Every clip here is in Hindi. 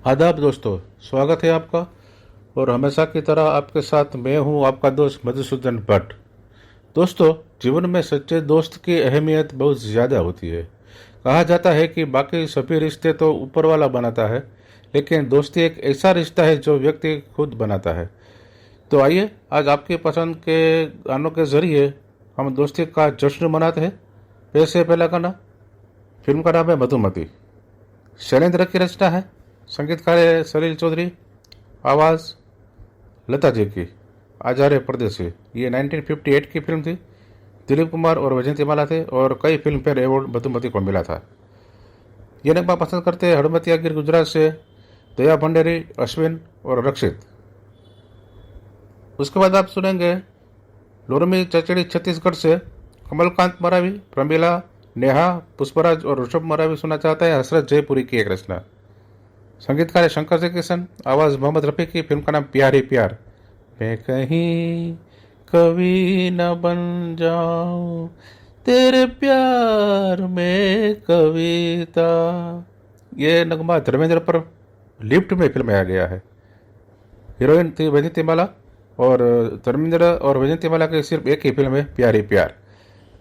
आदाब दोस्तों, स्वागत है आपका। और हमेशा की तरह आपके साथ मैं हूं आपका दोस्त मधुसूदन भट्ट। दोस्तों, जीवन में सच्चे दोस्त की अहमियत बहुत ज़्यादा होती है। कहा जाता है कि बाकी सभी रिश्ते तो ऊपर वाला बनाता है, लेकिन दोस्ती एक ऐसा रिश्ता है जो व्यक्ति खुद बनाता है। तो आइए आज आपकी पसंद के गानों के जरिए हम दोस्ती का जश्न मनाते हैं। वैसे पहला गाना, फिल्म का नाम है मधुमती। शैलेंद्र की रचना है, संगीतकार है सलील चौधरी, आवाज़ लता जी की, आचार्य परदेसी। ये 1958 की फिल्म थी। दिलीप कुमार और वैजयंतीमाला थे और कई फिल्म फेयर अवार्ड मधुमती को मिला था। ये नगमा पसंद करते हैं हड़मतिया गिर गुजरात से दया भंडेरी, अश्विन और रक्षित। उसके बाद आप सुनेंगे लोरमी चचड़ी छत्तीसगढ़ से कमलकांत मरावी, प्रमीला, नेहा, पुष्पराज और ऋषभ मरावी सुना चाहता है हसरत जयपुरी की एक रचना। संगीतकार है शंकर जय किशन, आवाज़ मोहम्मद रफ़ी की। फिल्म का नाम प्यार ही प्यार। मैं कहीं कभी न बन जाऊं तेरे प्यार में कविता। ये नगमा धर्मेंद्र पर लिफ्ट में फिल्माया गया है। हीरोइन थी वैजयंतीमाला और धर्मेंद्र और वैजयंतीमाला की सिर्फ एक ही फिल्म है, प्यार ही प्यार।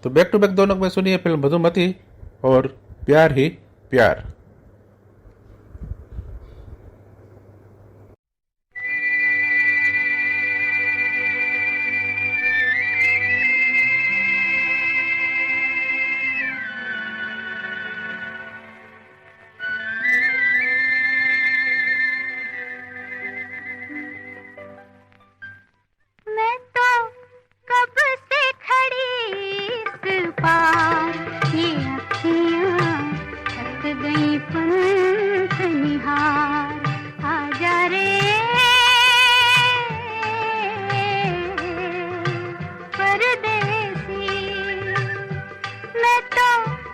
तो बैक टू बैक दोनों में सुनिए फिल्म मधुमती और प्यार ही प्यार। मैं तो कब से खड़ी इस पार, ये अखियाँ थक गई पंख निहार। आजा रे परदेसी, मैं तो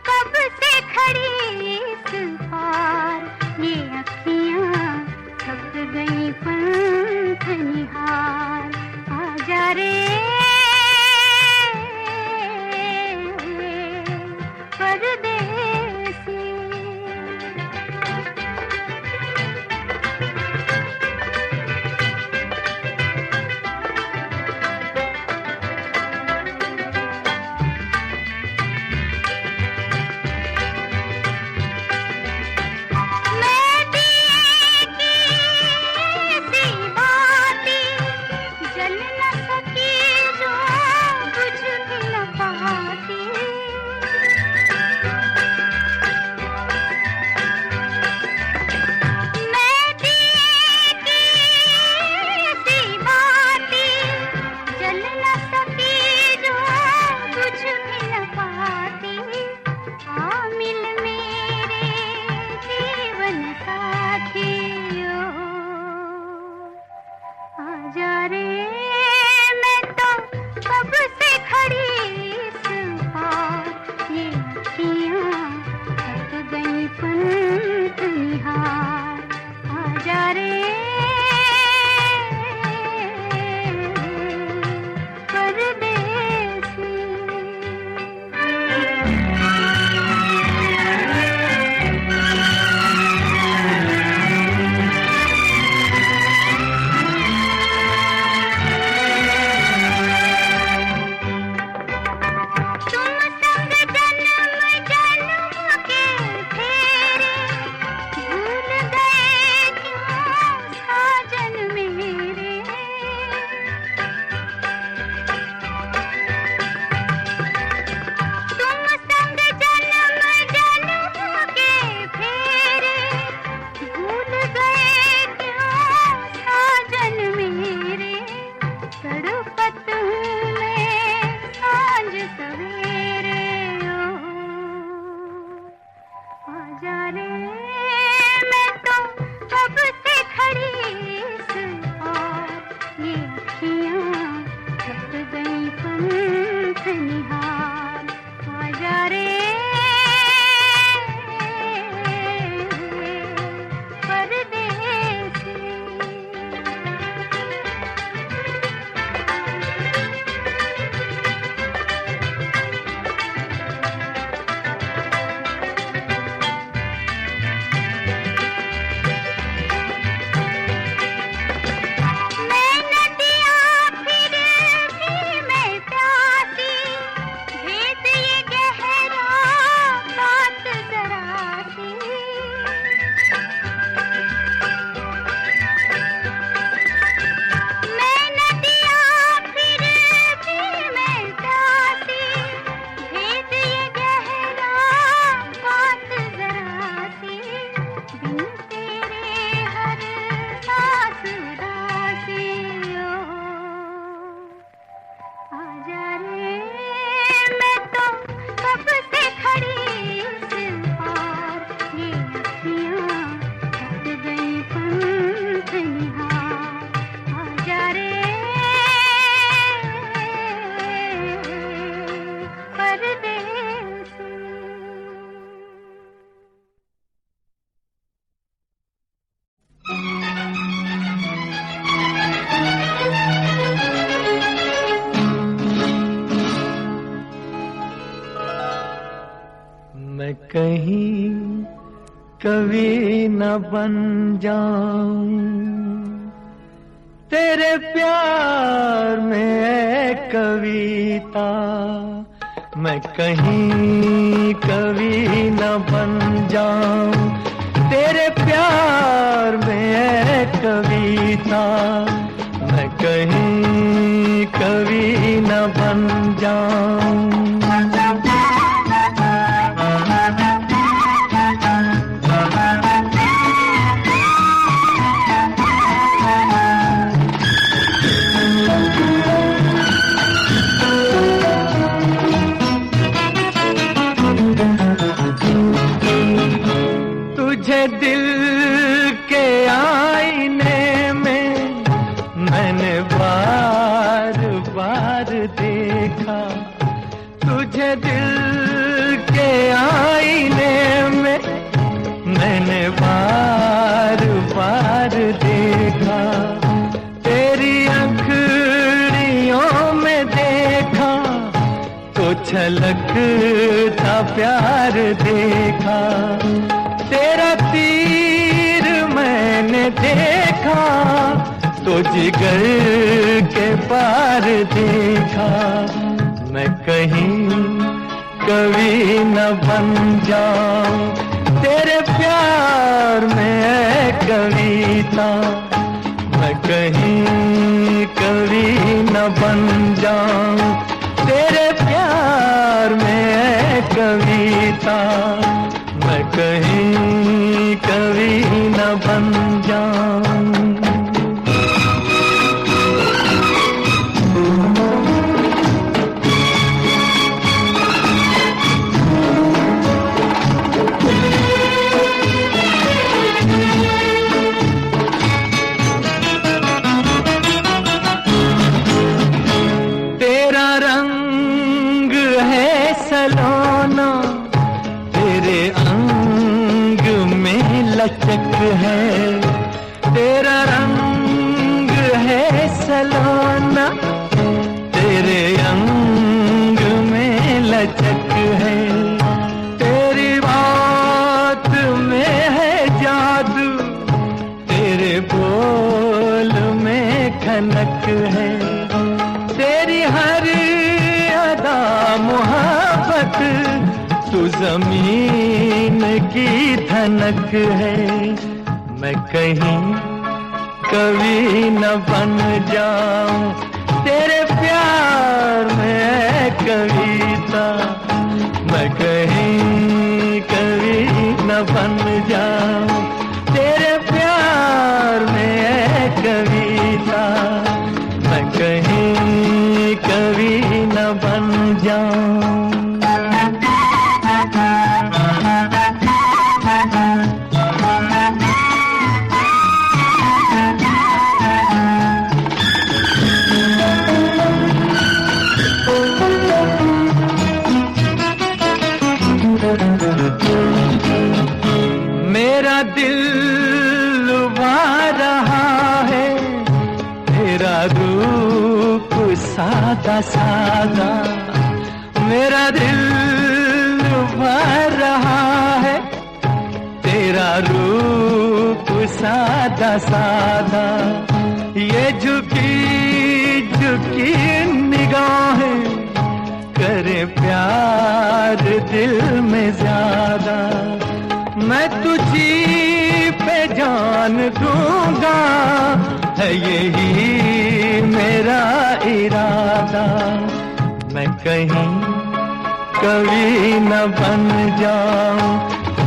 कब से खड़ी इस पार, ये अखियाँ थक गई पंख निहार। आजा रे परदेसी। मैं दिए की सी बाती जल न सकी, जो बुझ भी न पाती। मैं दिए की सी बाती जल न सकी, जो बुझ भी न पाती। आ मिल मेरे जीवन साथियों, आजा रे। मैं तो कब से खड़ी इस पार, ये अखियाँ थक गई पंख निहार। आजा रे परदेसी। कहीं कवि न बन जाऊं तेरे प्यार में है कविता, मैं कहीं कवि न बन जाऊं तेरे प्यार में है कविता, मैं कहीं कवि न बन जाऊं। तुझे दिल के आईने में मैंने बार बार देखा, तुझे दिल के आईने में मैंने बार बार देखा, तेरी अंखड़ियों में देखा तो छलकता प्यार देखा, तेरा तीर मैंने देखा तो जिगर के पार देखा, मैं कहीं कवि न बन जाऊं तेरे प्यार में है कविता, मैं कहीं कवि न बन जाऊं तेरे प्यार में है कविता, मैं कहीं कवि न बन जाऊं। तेरा रंग है सलोना, तेरे अंग में लचक है, तेरा रंग है सलोना, तेरे अंग में लचक है, तेरी बात में है जादू, तेरे बोल में खनक है, तेरी हर अदा मोहब्बत तू जमीन की धनक है, मैं कहीं कवि न बन जाऊं तेरे प्यार में है कविता, मैं कहीं कवि न बन जाऊं तेरे प्यार में है कविता, मैं कहीं कवि न बन जाऊं। मेरा दिल लुभा रहा है तेरा रूप सादा सादा, मेरा दिल लुभा रहा है तेरा रूप सादा सादा, ये झुकी झुकी निगाहें करे प्यार दिल में ज्यादा, मैं तुझी पे जान दूंगा है यही मेरा इरादा, मैं कहीं कवि न बन जाऊं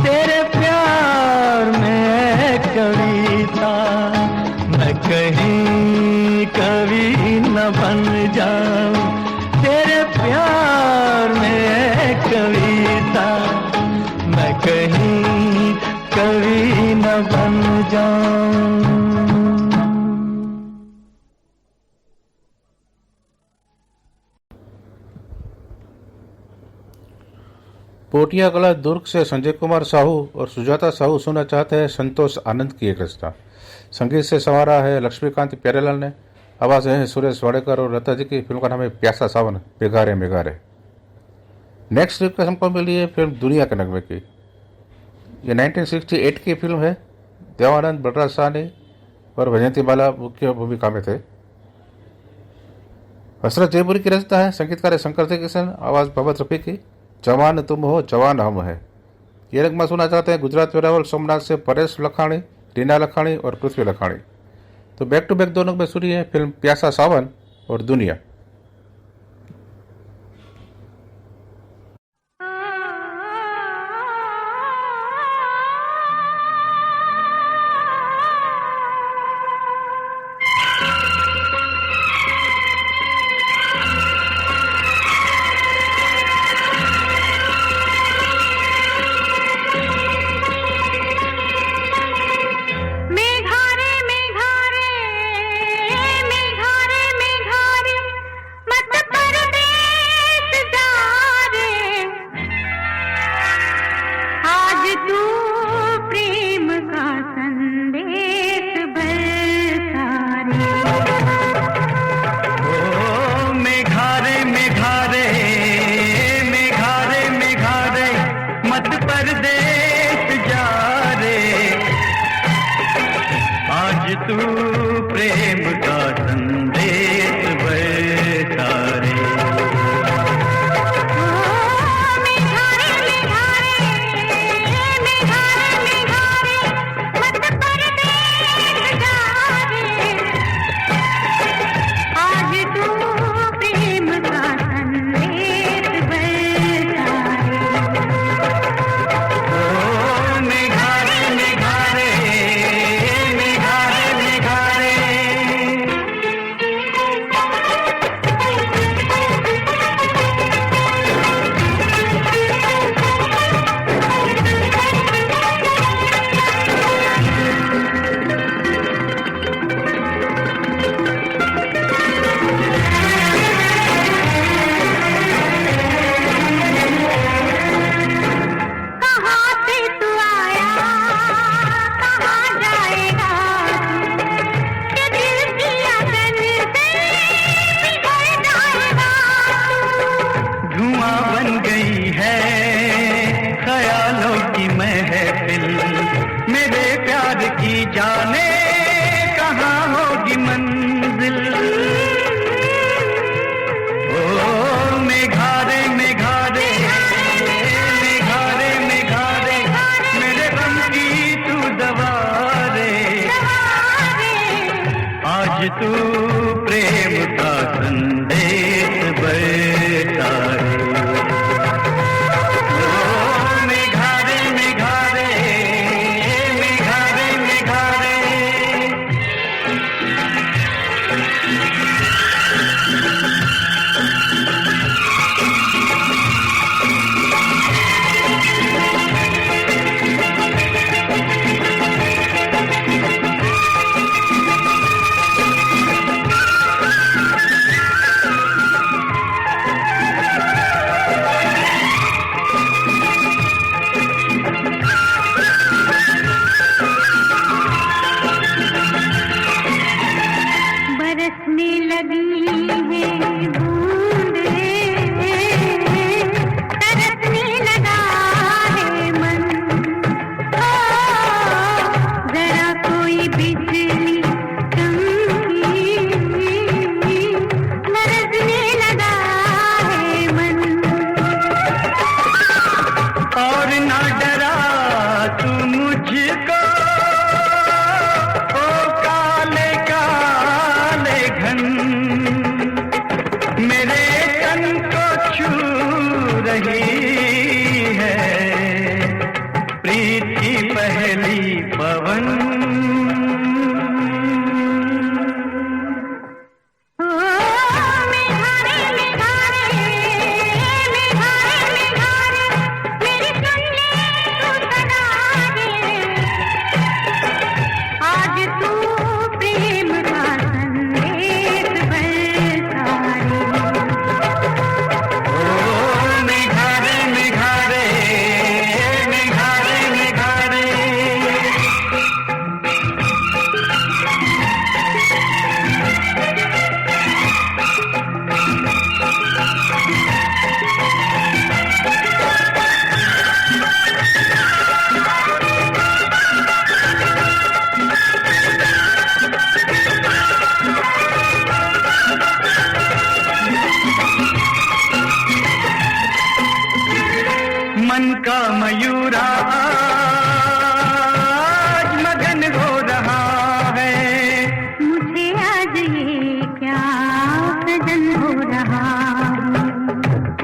तेरे प्यार में है कविता, मैं कहीं कवि न बन जाऊं तेरे प्यार में है कविता, मैं कहीं कवि न बन जाऊं। पोटिया कला दुर्ग से संजय कुमार साहू और सुजाता साहू सुनना चाहते हैं संतोष आनंद की एक रचना। संगीत से संवारा है लक्ष्मीकांत प्यारेलाल ने, आवाज़ है सुरेश वाडेकर और लता जी की। फिल्म का नाम है प्यासा सावन बेगारे मेगारे। नेक्स्ट रिक्वेस्ट हमको मिली है फिल्म दुनिया के नगमे की। ये 1968 की फिल्म है। देवानंद, बलराज साहनी और वैजयंती माला मुख्य भूमिका में थे। हसरत जयपुरी की रचना है, संगीतकार है शंकर जयकिशन, आवाज़ मोहम्मद रफ़ी की। जवान तुम हो जवान हम है। ये रंग में सुना चाहते हैं गुजरात वेरावल सोमनाथ से परेश लखाणी, रीना लखाणी और पृथ्वी लखाणी। तो बैक टू बैक दोनों में सुनिए फिल्म प्यासा सावन और दुनिया। मेघारे मेघारे मेघारे मेघारे मत परदेस जा रे। आज तू प्रेम का संदेश बरसा रे। ओ मेघारे मेघारे मेघारे मेघारे मत परदेस जा रे। आज तू प्रेम का संदेश बरसा रे। मेघारे मेघारे मेघारे मेघारे मत परदेस जा रे। आज तू प्रेम का संदेश बरसा रे। ओ मेघारे मेघारे मेघारे मेघारे। कहाँ से तू आया, कहाँ जाएगा तू? ये दिल की अगन से पिघल जाएगा तू। धुआं बन गई है ख्यालों की महफिल। मेरे प्यार की जाने कहाँ होगी मंजिल। ओ मेघारे मेघारे मेघारे मेघारे मेरे गम की तू दवा रे। आज तू प्रेम का संदेश बरसा रे। ओ मेघारे मेघारे मेघारे मेघारे। बरसने लगी है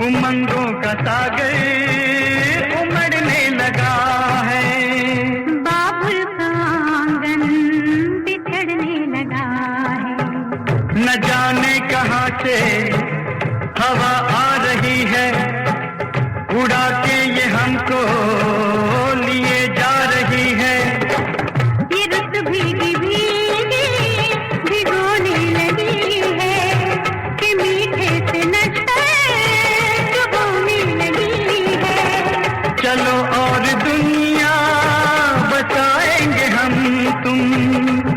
उमंगों का सागर उमड़ने लगा है। बाबुल का आंगन बिछड़ने लगा है। न जाने कहाँ से हवा आ रही है, उड़ा के ये हमको लिए जा रही है। ये रुत भीगी भीगी भिगोने लगी है कि मीठे से नशे चुभोने लगी है। चलो और दुनिया बताएंगे हम तुम,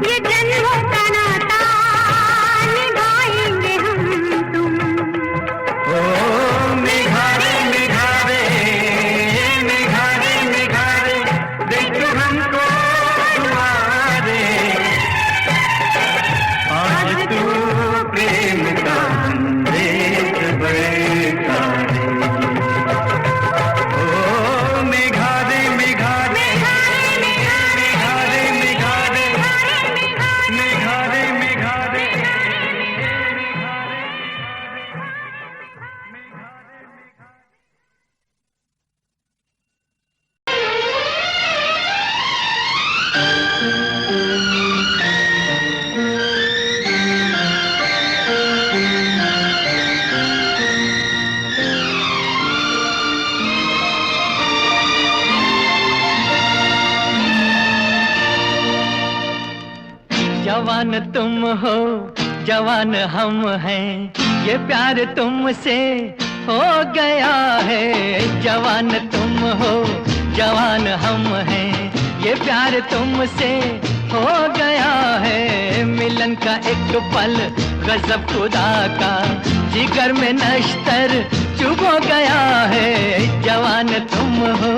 ये जन्मों का नाता निभाएंगे हम तुम। ओ मेघारे मेघारे मेघारे मेघारे, देखो हमको तुम्हारे। आज तू प्रेम का संदेश बरसा रे। ओ मेघारे मेघारे मेघारे मेघारे मेघारे मेघारे। जवान तुम हो जवान हम हैं, ये प्यार तुमसे हो गया है। जवान तुम हो जवान हम हैं, ये प्यार तुमसे हो गया है। मिलन का एक पल गजब खुदा का, जिगर में नश्तर चुभ हो गया है। जवान तुम हो।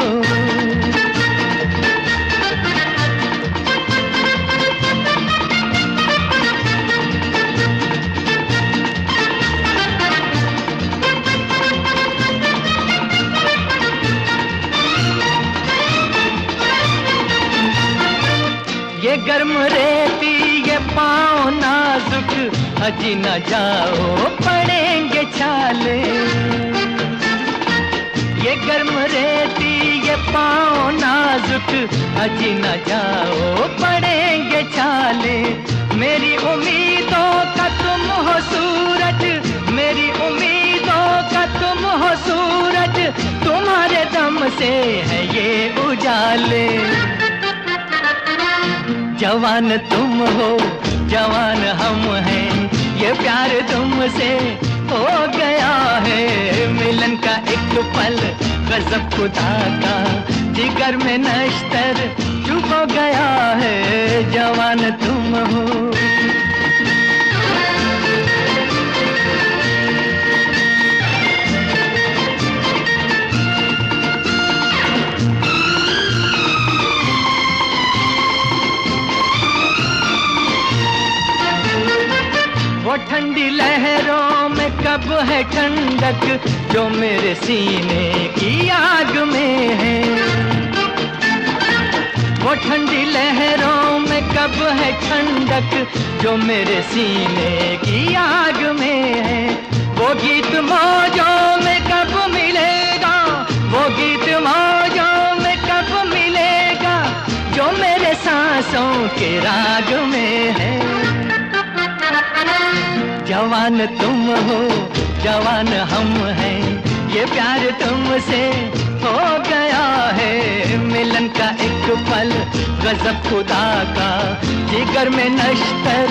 ये गर्म रेती ये पाँव नाजुक, हजी न जाओ पड़ेंगे छाले। ये गर्म रेती ये पाँव नाजुक, हजी न जाओ पड़ेंगे छाले। मेरी उम्मीदों का तुम हो सूरज, मेरी उम्मीदों का तुम हो सूरज, तुम्हारे दम से है ये उजाले। जवान तुम हो जवान हम हैं, ये प्यार तुमसे हो गया है। मिलन का एक पल गजब खुदा का, जिगर में नश्तर चुभ हो गया है। जवान तुम हो। वो ठंडी लहरों में कब है ठंडक, जो मेरे सीने की आग में है। वो ठंडी लहरों में कब है ठंडक, जो मेरे सीने की आग में है। वो गीत मौजों में कब मिलेगा, वो गीत मौजों में कब मिलेगा, जो मेरे सांसों के राग में है। जवान तुम हो जवान हम हैं, ये प्यार तुमसे हो गया है। मिलन का एक पल गजब खुदा का, जिगर में नश्तर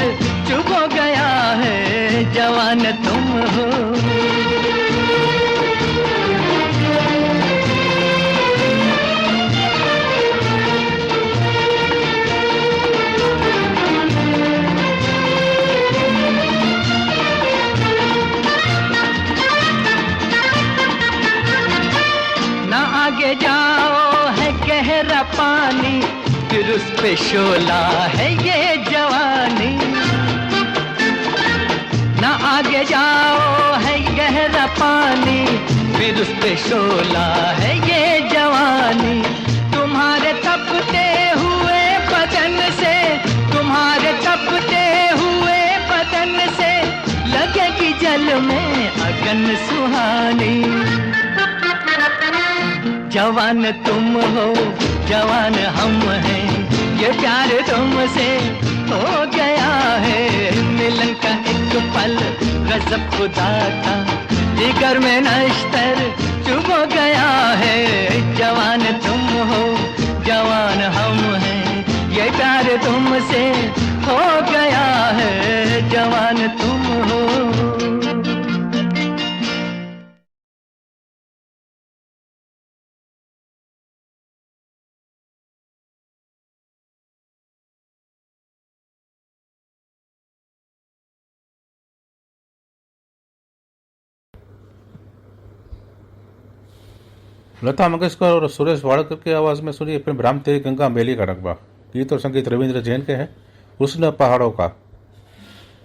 चुभ हो गया है। जवान तुम हो। आगे जाओ है गहरा पानी, फिर उस पे शोला है ये जवानी। ना आगे जाओ है गहरा पानी, फिर उस पे शोला है ये जवानी। तुम्हारे तपते हुए बदन से, तुम्हारे तपते हुए बदन से लगेगी जल में अगन सुहानी। जवान तुम हो जवान हम हैं, ये प्यार तुमसे हो गया है। मिलन का एक पल गजब खुदा का, जिगर में नश्तर चुभ गया है। जवान तुम हो जवान हम हैं, ये प्यार तुमसे हो गया है। जवान तुम हो। लता मंगेशकर और सुरेश वाडकर की आवाज़ में सुनिए फिल्म राम तेरी गंगा मैली का रकबा। गीत और संगीत रविंद्र जैन के हैं, हुस्न पहाड़ों का।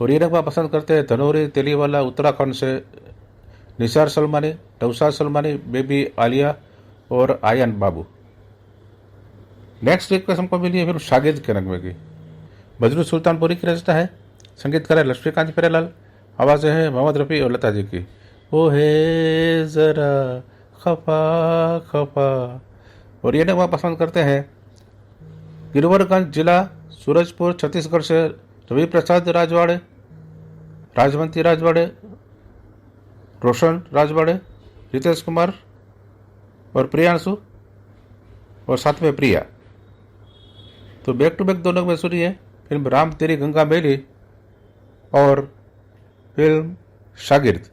और ये रकबा पसंद करते हैं धनौरी तेलीवाला उत्तराखंड से निसार सलमानी, नौशाद सलमानी, बेबी आलिया और आयन बाबू। नेक्स्ट रिक्वेस्ट हमको मिली है फिल्म शागिर्द के नगमे की। बजरू सुल्तानपुरी की रचना है, संगीतकार है लक्ष्मीकांत प्यारेलाल, आवाज़ें हैं मोहम्मद रफ़ी और लता जी की। ओ है ज़रा खफा खफा। और ये नगमा पसंद करते हैं गिरवरगंज जिला सूरजपुर छत्तीसगढ़ से रवि प्रसाद राजवाड़े, राजवंती राजवाड़े, रोशन राजवाड़े, रितेश कुमार और प्रियांशु और साथ में प्रिया। तो बैक टू बैक दोनों में सुनिए फिल्म राम तेरी गंगा मैली और फिल्म शागिर्द।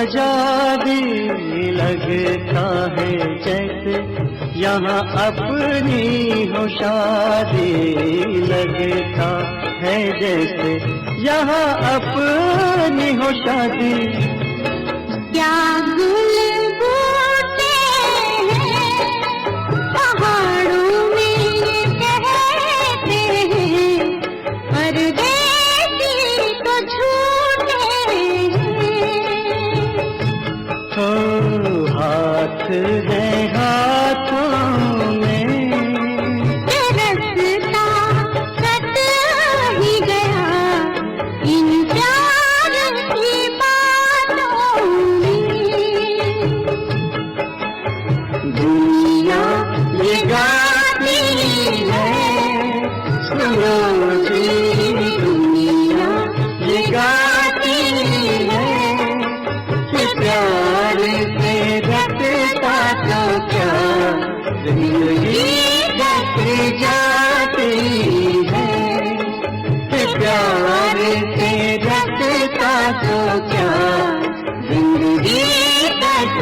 सजा दी, लगता है जैसे यहाँ अपनी हो शादी, लगता है जैसे यहाँ अपनी हो शादी। क्या गुल बूटे हैं पहाड़ों में ये कहते हैं, परदेसी तो झूठे हैं। ओ हाथ है हाथों में, ये रस्ता कट ही गया इन प्यार की बातों में। दुनिया ये गाती है, सुनो जी दुनिया ये गाती है, कि प्यार से रखता तो क्या जिंदगी कट जाती है, कि प्यार से रखता तो क्या जिंदगी कट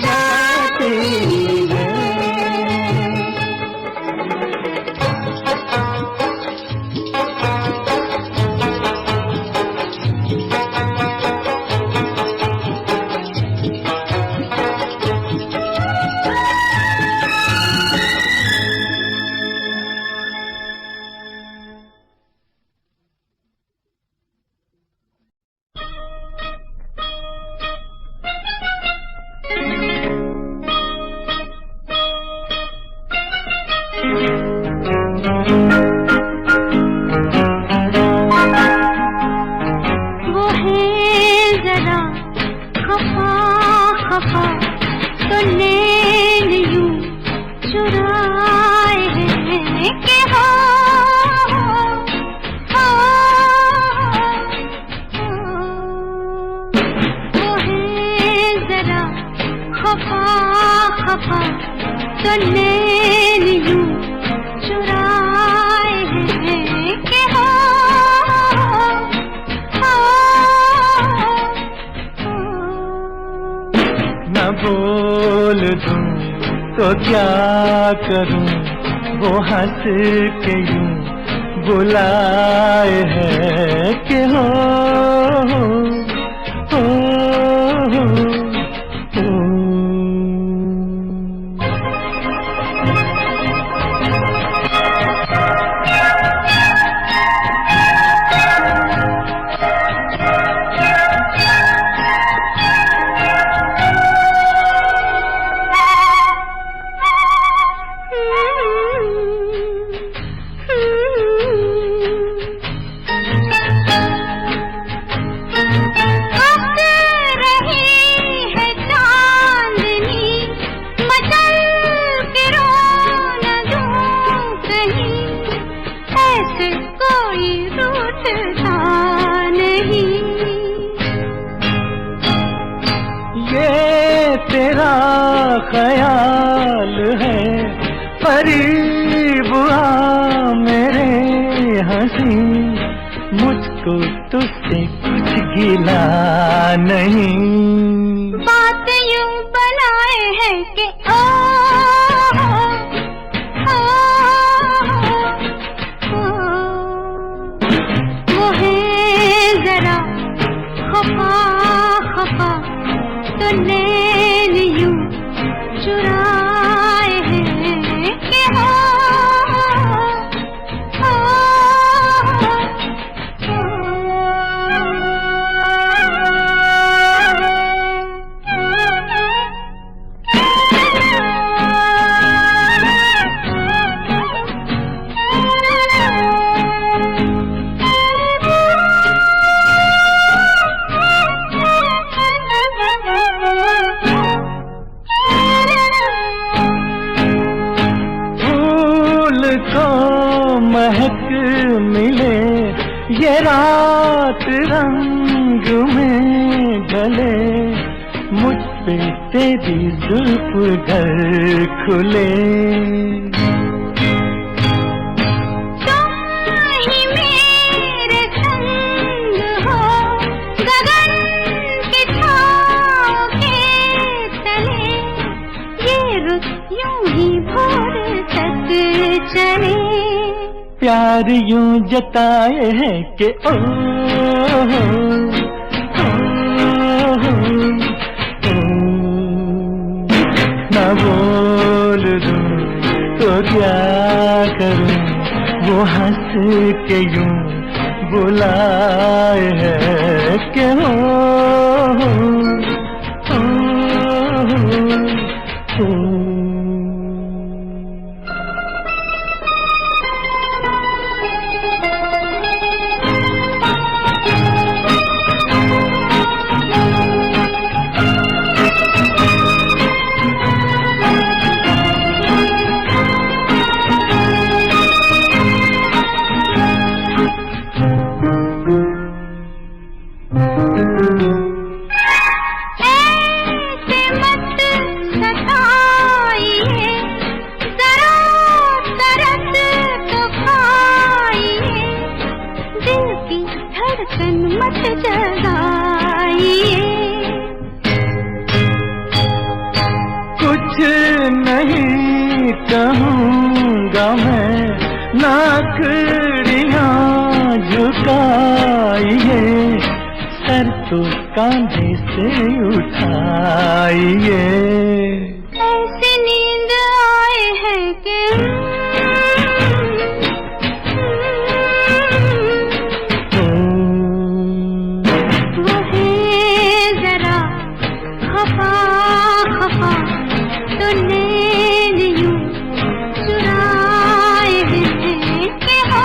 जाती है। वो है जरा खफा खफा, तो नैन यूं चुराए हैं कि हो, वो है जरा खफा खफा, तो नैन यूं चुराए हैं कि हो, न बोल दूं तो क्या करूं, वो हंस के यूं बुलाए हैं कि हो, हो, हो। तेरा ख्याल है करीब आ मेरे हंसी, मुझको तुझसे कुछ गिला नहीं। बात यूं बनाए है कि ओ, वो है जरा खफा खफा, तो नैन यूं चुराए हैं कि हो, महक मिले ये रात रंग में ढले, मुझ पे तेरी जुल्फ घर खुले। मेरे संग हो गगन की छाँव प्यार यूं जताए हैं कि ओ ना बोल दूं तो क्या करूं, वो हंस के यूं बुलाए हैं कि हो कहूँगा मैं, नाकड़ियाँ झुकाइए, सर तो कांधे से उठाइए। ऐसी नींद आए है कि वो है जरा खफा खफा, तो नैन यूं चुराए हैं कि हो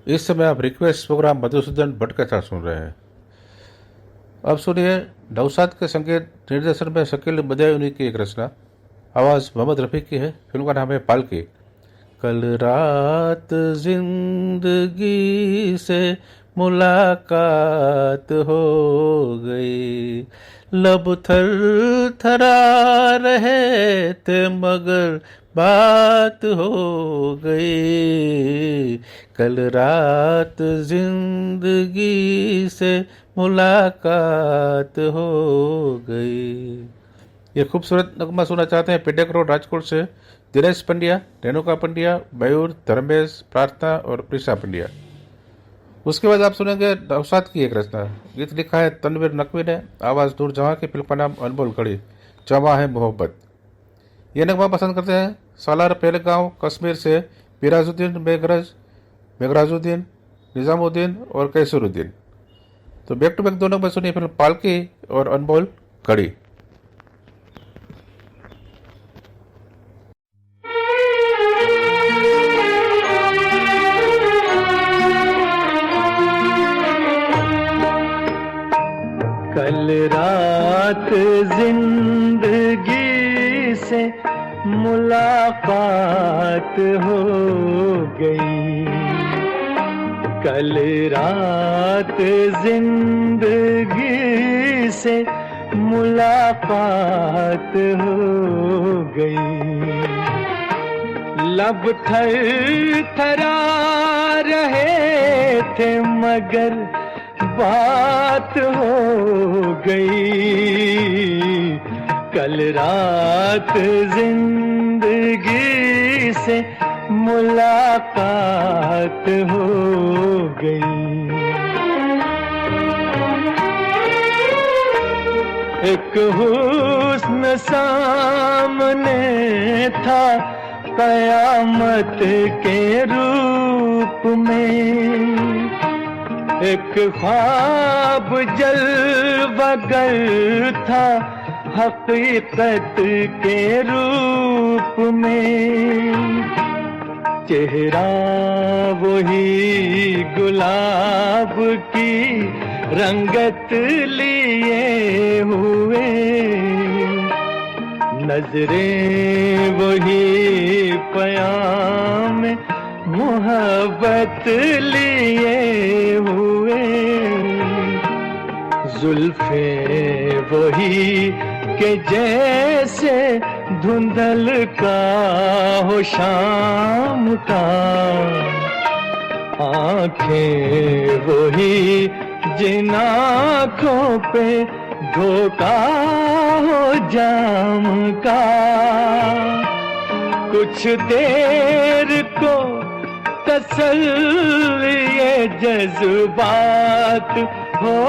इस समय आप रिक्वेस्ट प्रोग्राम मधुसूदन भट्ट के साथ सुन रहे हैं। अब सुनिए नौशाद के संगीत निर्देशन में शकील बदायूनी की एक रचना, आवाज़ मोहम्मद रफ़ी की है। फिल्म का नाम है पालकी। कल रात जिंदगी से मुलाकात हो गई, लब थर थरा रहे थे मगर बात हो गई। कल रात जिंदगी से मुलाकात हो गई। ये खूबसूरत नगमा सुनना चाहते हैं पेडक रोड राजकोट से दिनेश पंड्या, रेणुका पंड्या, मयूर, धर्मेश, प्रार्थना और प्रिशा पंड्या। उसके बाद आप सुनेंगे नौशाद की एक रचना। गीत लिखा है तनवीर नकवी ने, आवाज़ नूर जहाँ की। फिल्म का नाम अनमोल घड़ी, जमा है मोहब्बत। ये नगमा पसंद करते हैं सालार पहलगांव कश्मीर से पिराजुद्दीन, मेघराजुद्दीन, निज़ामुद्दीन और कैसरुद्दीन। तो बैक टू बैक दोनों में सुनिए फिल्म पालकी और अनमोल घड़ी। कल रात जिंदगी से मुलाकात हो गई, कल रात जिंदगी से मुलाकात हो गई। लब थर थरा रहे थे मगर बात हो गई। कल रात जिंदगी से मुलाकात हो गई। एक हुस्न सामने था कयामत के रूप में, एक ख्वाब जलवगर था हकीकत के रूप में। चेहरा वही गुलाब की रंगत लिए हुए, नजरें वही पयाम मोहब्बत लिए हुए, जुल्फे वही के जैसे धुंधल का हो शाम का, आंखें वही जिन आंखों पे धोखा हो जाम का, कुछ देर को तसल्ली ये जज्बात हो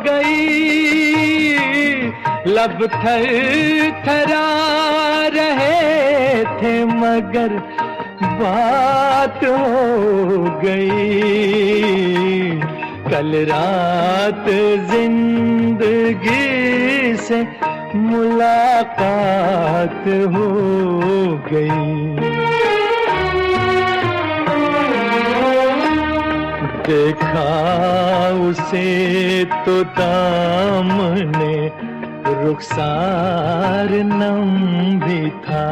गई, लब थर थरा रहे थे मगर बात हो गई, कल रात जिंदगी से मुलाकात हो गई। देखा उसे तो दामने रुखसार नम भी था,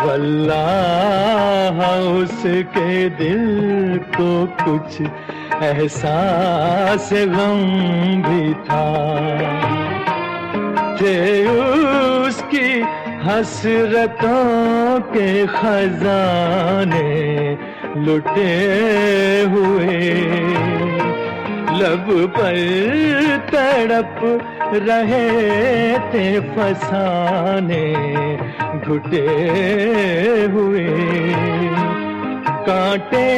वल्लाह उसके दिल को कुछ एहसास गम भी था, थे उसकी हसरतों के खजाने लुटे हुए, लब पर तड़प रहे थे फसाने घुटे हुए, कांटे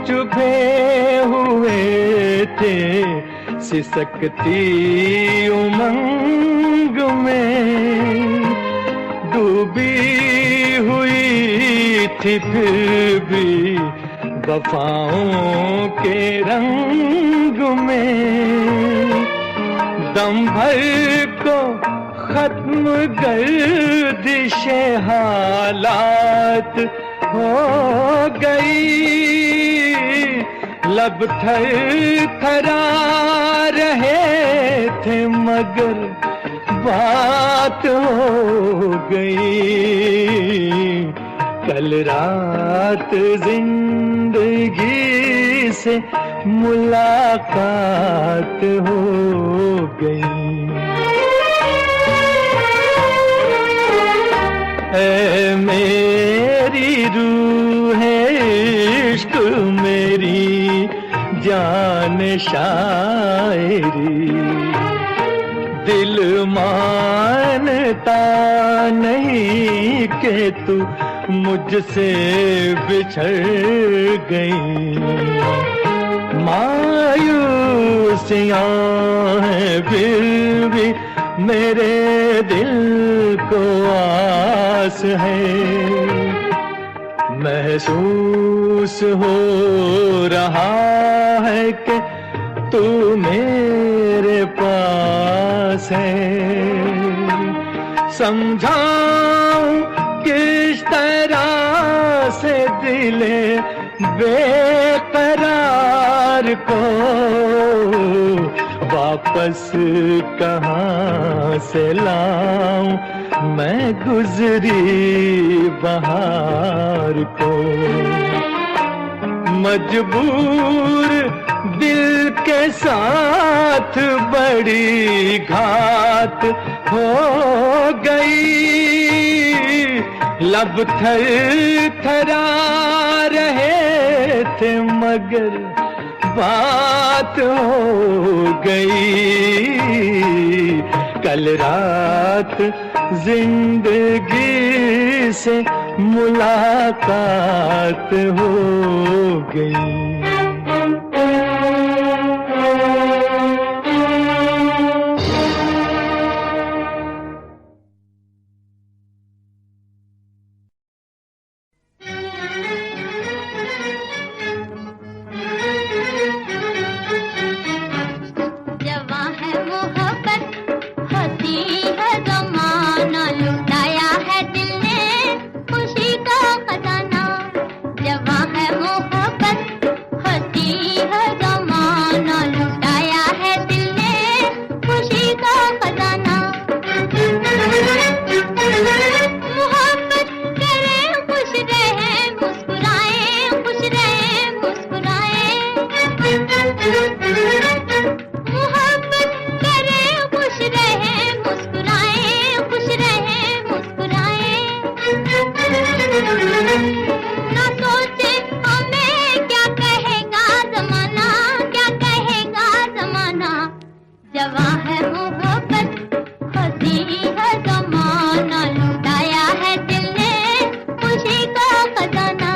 चुभे हुए थे सिसकती उमंग में, डूबी हुई थी फिर भी वफाओं के रंग में, दम भर को खत्म गर्दिशे हालात हो गई, लब थर थरा रहे थे मगर बात हो गई, कल रात जिंदगी से मुलाकात हो गई। ऐ मेरी रूह इश्क मेरी जान शायरी, दिल मानता नहीं कि तू मुझसे बिछड़ गई, मायूसियां हैं फिर भी मेरे दिल को आस है, महसूस हो रहा है कि तू मेरे पास है, समझाऊं किस तरह से दिले बेकरार को, वापस कहाँ से लाऊं मैं गुजरी बहार को, मजबूर दिल के साथ बड़ी घात हो गई, लब थर थरा रहे थे मगर बात हो गई, कल रात जिंदगी से मुलाकात हो गई। जवां है मोहब्बत हंसी है जमाना, लुटाया है दिल ने खुशी का खजाना।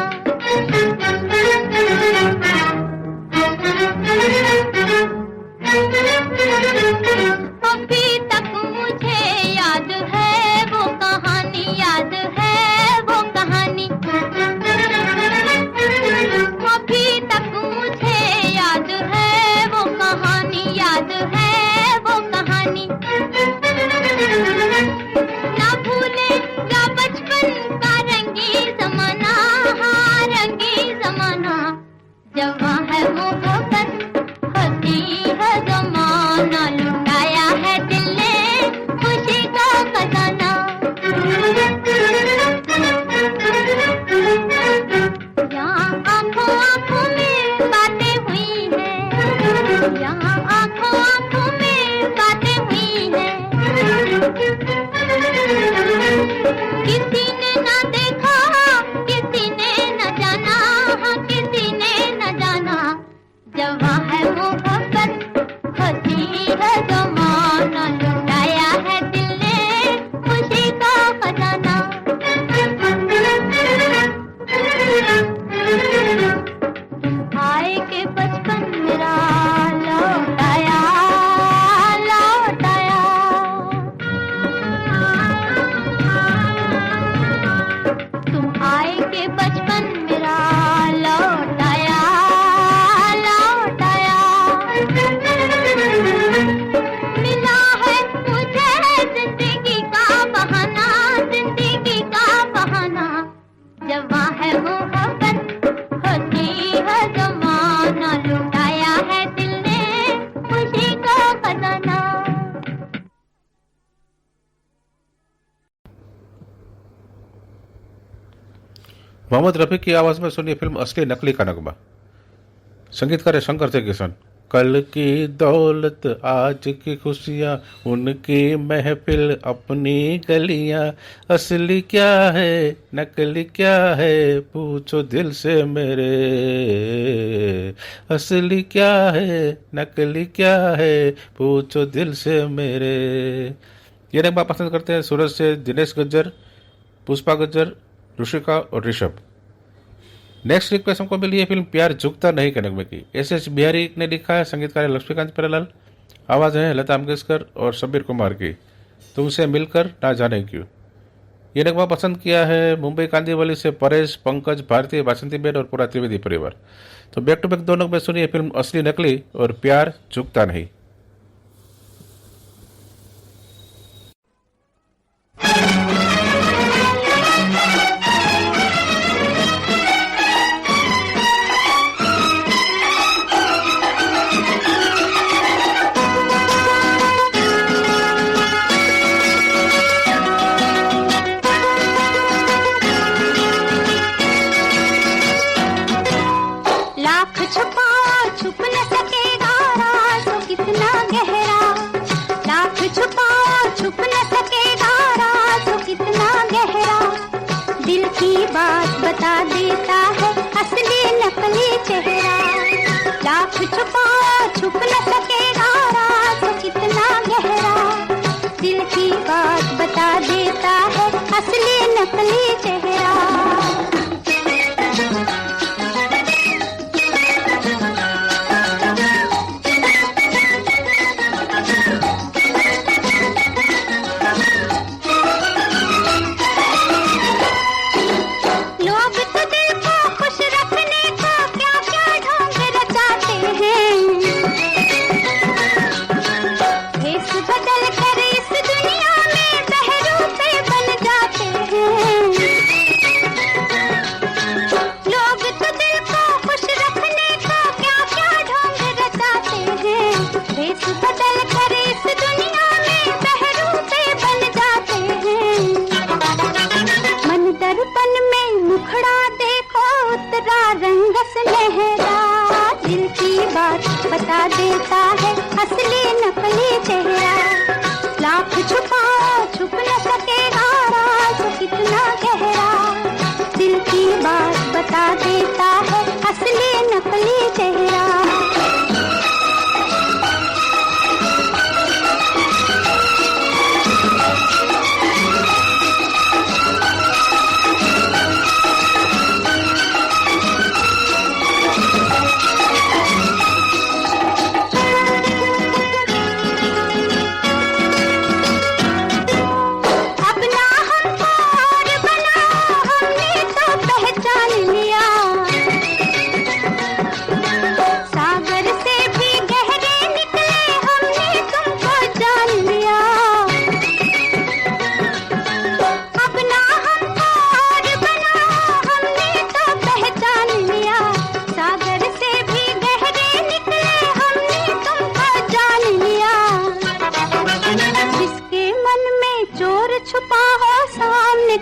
अभी तक मुझे याद है वो कहानी, याद है वो कहानी। अभी तक मुझे याद है वो कहानी, याद है वो कहानी। ना भूले क्या बचपन का रंगी जमाना, हाँ रंगी जमाना। जवां है मोहब्बत हंसी है जमाना, लुटाया है दिल ने खुशी का खजाना। यहाँ आंखों आंखों में बातें हुई हैं, यहाँ आंखों आंखों में बातें हुई हैं। किसी ने ना देखा, किसी ने न जाना, हाँ किसी ने न जाना। जवां है मोहब्बत हंसी है जमाना, लुटाया है दिल ने खुशी का खजाना। आए के बचपन मेरा लौटाया, लौटाया। तुम आए के बचपन मेरा लौटाया, लौटाया। मिला है मुझे जिंदगी का बहाना, जिंदगी का बहाना। जवां है मोहब्बत हंसी है जमाना, लुटाया है दिल ने खुशी का खजाना। मोहम्मद रफ़ी की आवाज़ में सुनिए फिल्म असली नकली का नगमा। संगीतकार है शंकर जयकिशन। कल की दौलत आज की खुशियाँ, उनकी महफिल अपनी गलियाँ। असली क्या है नकली क्या है, पूछो दिल से मेरे। असली क्या है नकली क्या है, पूछो दिल से मेरे। ये नगमा पसंद करते हैं सूरज से दिनेश गज्जर, पुष्पा गज्जर, ऋषिका और ऋषभ। नेक्स्ट रिक्वेस्ट हमको मिली है फिल्म प्यार झुकता नहीं के नगमे की। एस बिहारी ने लिखा है, संगीतकार है लक्ष्मीकांत प्यारेलाल, आवाज़ है लता मंगेशकर और शब्बीर कुमार की। तुमसे मिलकर ना जाने क्यों। ये नगमा पसंद किया है मुंबई कांदीवली से परेश, पंकज, भारती, बासंतीबेन और पूरा त्रिवेदी परिवार। तो बैक टू बैक दो नगमे सुनिए फिल्म असली नकली और प्यार झुकता नहीं। लाख छुपाओ छुप न सकेगा राज, तो कितना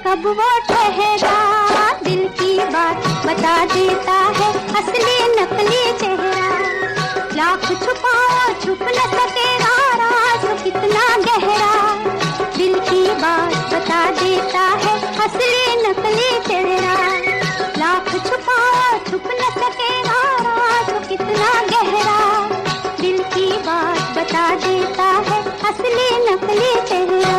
कब वो ठहरा, दिल की बात बता देता है असली नकली चेहरा। लाख छुपाओ छुप न सकेगा राज वो कितना गहरा, दिल की बात बता देता है असली नकली चेहरा। लाख छुपाओ छुप न सकेगा राज वो कितना गहरा, दिल की बात बता देता है असली नकली चेहरा।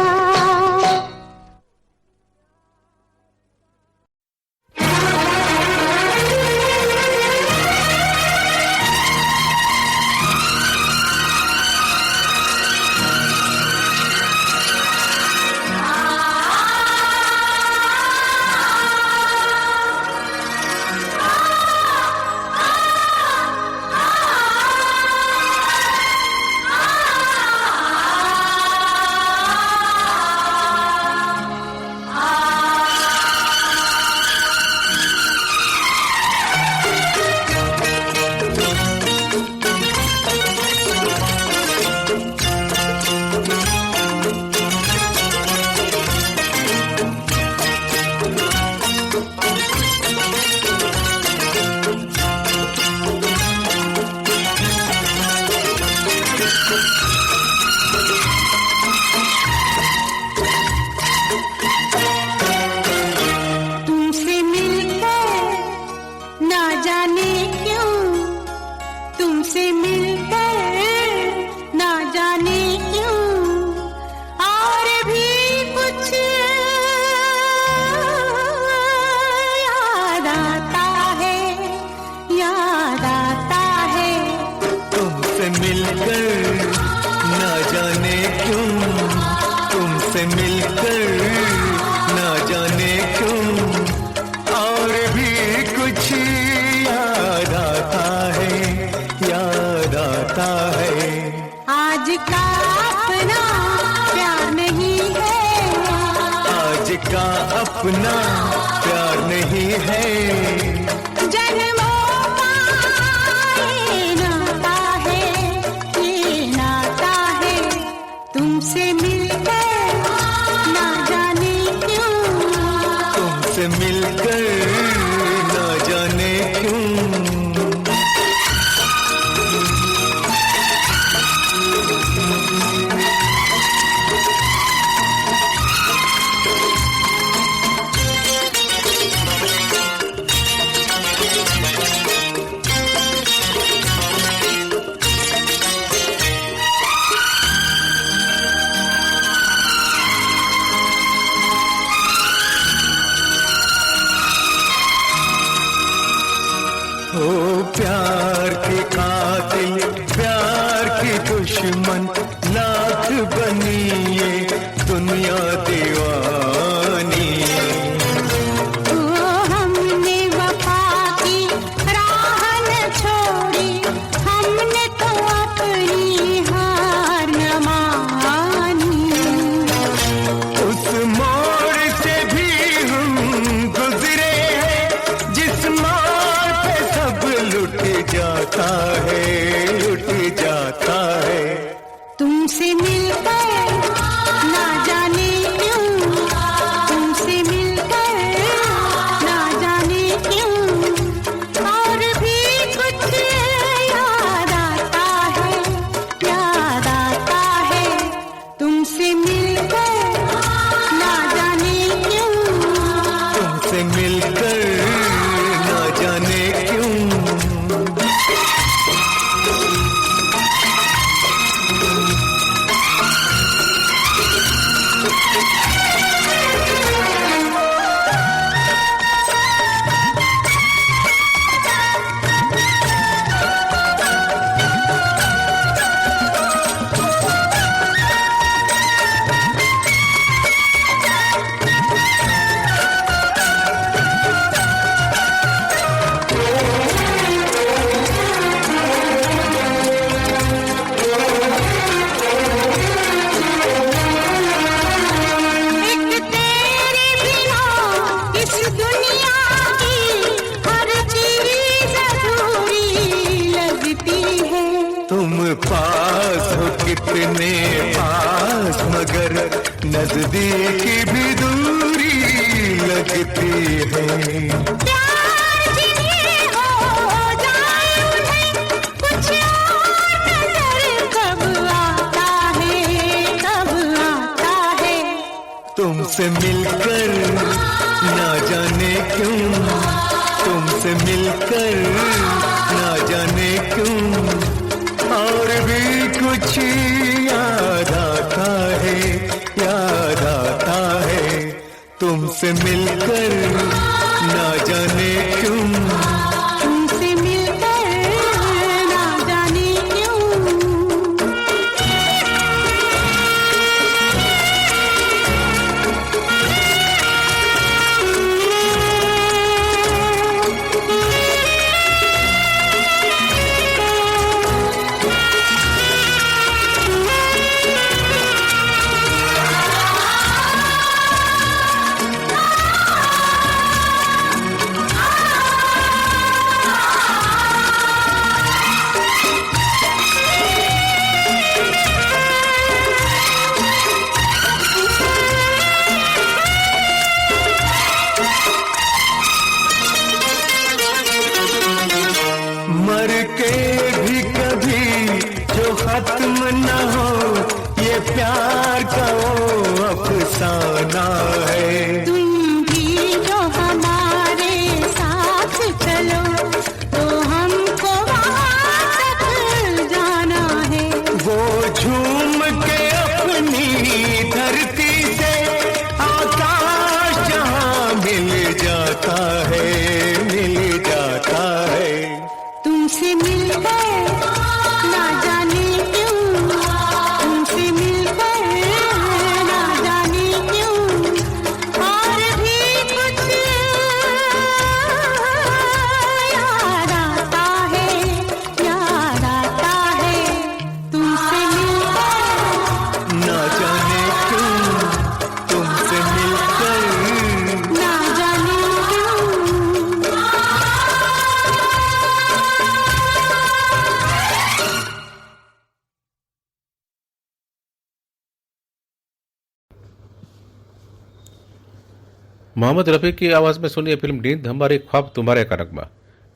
अपना प्यार नहीं है, जन्मों का ये नाता है, ये नाता है। तुमसे मिलकर ना जाने क्यों, तुमसे मिलकर ना जाने क्यों। प्यार के कातिल प्यार की दुश्मन लाख बनी ये दुनिया दीवानी। हमने वफा की राह न छोड़ी, हमने तो अपनी हार न मानी। उस मोड़ से भी हम गुजरे हैं जिस मोड़ पे सब लुट जाता है, लुट जाता है। तुमसे मिलकर ना जाने क्यों, तुमसे मिलकर ना जाने क्यों, और भी कुछ याद आता है, याद आता है। तुमसे मिलकर ना जाने क्यों, तुमसे मिलकर ना जाने क्यों। कितने पास मगर नजदीक भी दूरी लगती है। प्यार जिन्हें हो जाए उन्हें कुछ और नजर कब आता है। तुमसे मिलकर ना जाने क्यों, तुमसे मिलकर ना जाने क्यों और भी कुछ याद आता है, याद आता है। तुमसे मिलकर ना जाने क्यों, तुमसे मिलकर ना जाने क्यों। मर के भी कभी जो खत्म न हो, ये प्यार का वो अफसाना है। तुम भी जो हमारे साथ चलो तो हमको वहाँ तक जाना है। वो झूम के अपनी धरती से आकाश जहाँ मिल जाता है, मिल जाता है। तुमसे मिलकर ना जाने क्यों, तुमसे मिलकर ना जाने क्यों और भी कुछ याद आता है, याद आता है। तुमसे मिलकर ना जाने क्यों, तुमसे मिलकर ना जाने क्यों। मोहम्मद रफ़ी की आवाज़ में सुनिए फिल्म नींद हमारी ख्वाब तुम्हारे का नगमा।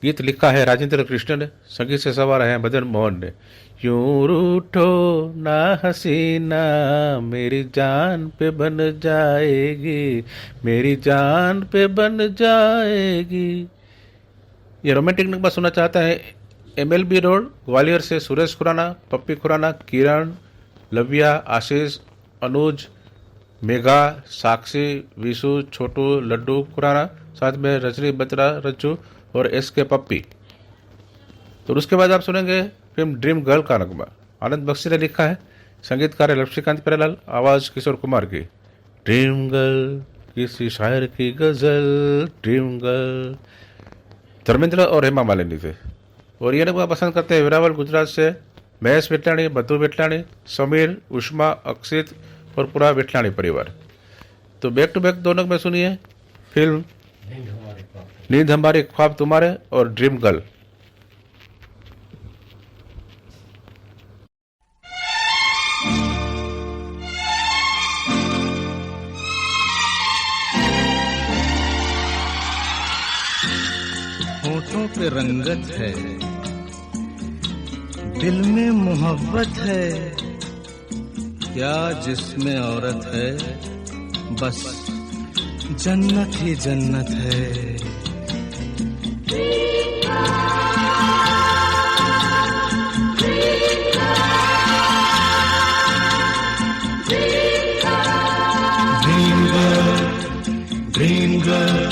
गीत लिखा है राजेंद्र कृष्ण ने, संगीत से सवार हैं मदन मोहन ने। यूं रूठो ना हसीना मेरी जान पे बन जाएगी, मेरी जान पे बन जाएगी। ये रोमांटिक नगमा सुनना चाहता है MLB रोड ग्वालियर से सुरेश खुराना, पप्पी खुराना, किरण, लव्या, आशीष, अनुज, मेघा, साक्षी, विशु, छोटू, लड्डू खुराना, साथ में रजनी बत्रा, रज्जू और SK पप्पी। तो उसके बाद आप सुनेंगे फिल्म ड्रीम गर्ल का नगमा। आनंद बख्शी ने लिखा है, संगीतकार है लक्ष्मीकांत प्यारेलाल, आवाज़ किशोर कुमार की। ड्रीम गर्ल किसी शायर की गजल, ड्रीम गर्ल धर्मेंद्र और हेमा मालिनी थे। और ये नगमा पसंद करते हैं वेरावल गुजरात से महेश वेटलाणी, मधु वेटलाणी, समीर, उष्मा, अक्षित और पूरा वेटलाणी परिवार। तो बैक टू बैक दोनों में सुनिए फिल्म नींद हमारी ख्वाब तुम्हारे और ड्रीम गर्ल। होठों पे रंगत है, दिल में मोहब्बत है, क्या जिसमें औरत है, बस जन्नत ही जन्नत है। ड्रीम गर्ल,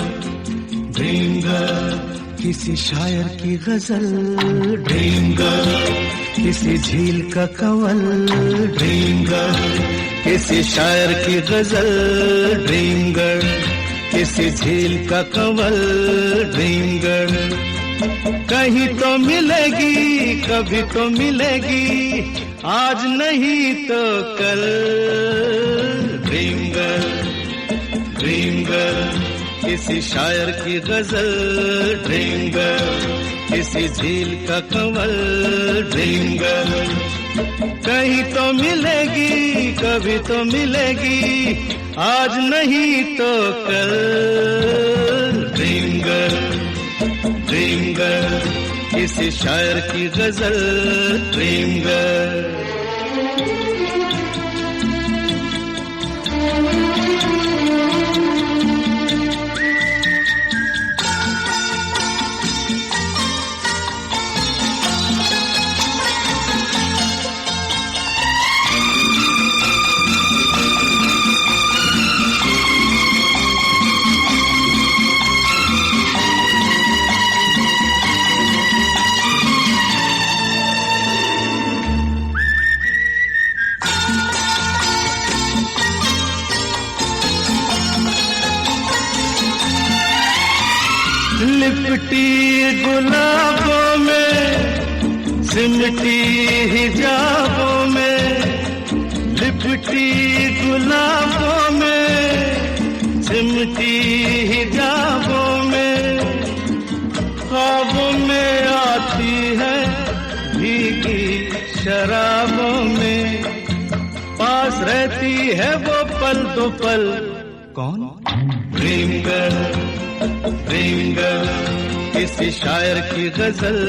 ड्रीम गर्ल किसी शायर की गजल, ड्रीम गर्ल किसी झील का कंवल, ड्रीम गर्ल किसी शायर की गजल, ड्रीम गर्ल किसी झील का कंवल, ड्रीम गर्ल कहीं तो मिलेगी, कभी तो मिलेगी, आज नहीं तो कल, ड्रीम गर्ल, ड्रीम गर्ल किसी शायर की गजल, ड्रीम गर्ल किसी झील का कंवल, ड्रीम गर्ल कहीं तो मिलेगी, कभी तो मिलेगी, आज नहीं तो कल। ड्रीम गर्ल किसी शायर की गजल। Dream girl. लिपटी गुलाबों में सिमटी हिजाबों में। लिपटी गुलाबों में सिमटी हिजाबों में। ख्वाबों में आती है भीगी शराबों में। पास रहती है वो पल दो पल। कौन? ड्रीम गर्ल किसी शायर की गजल।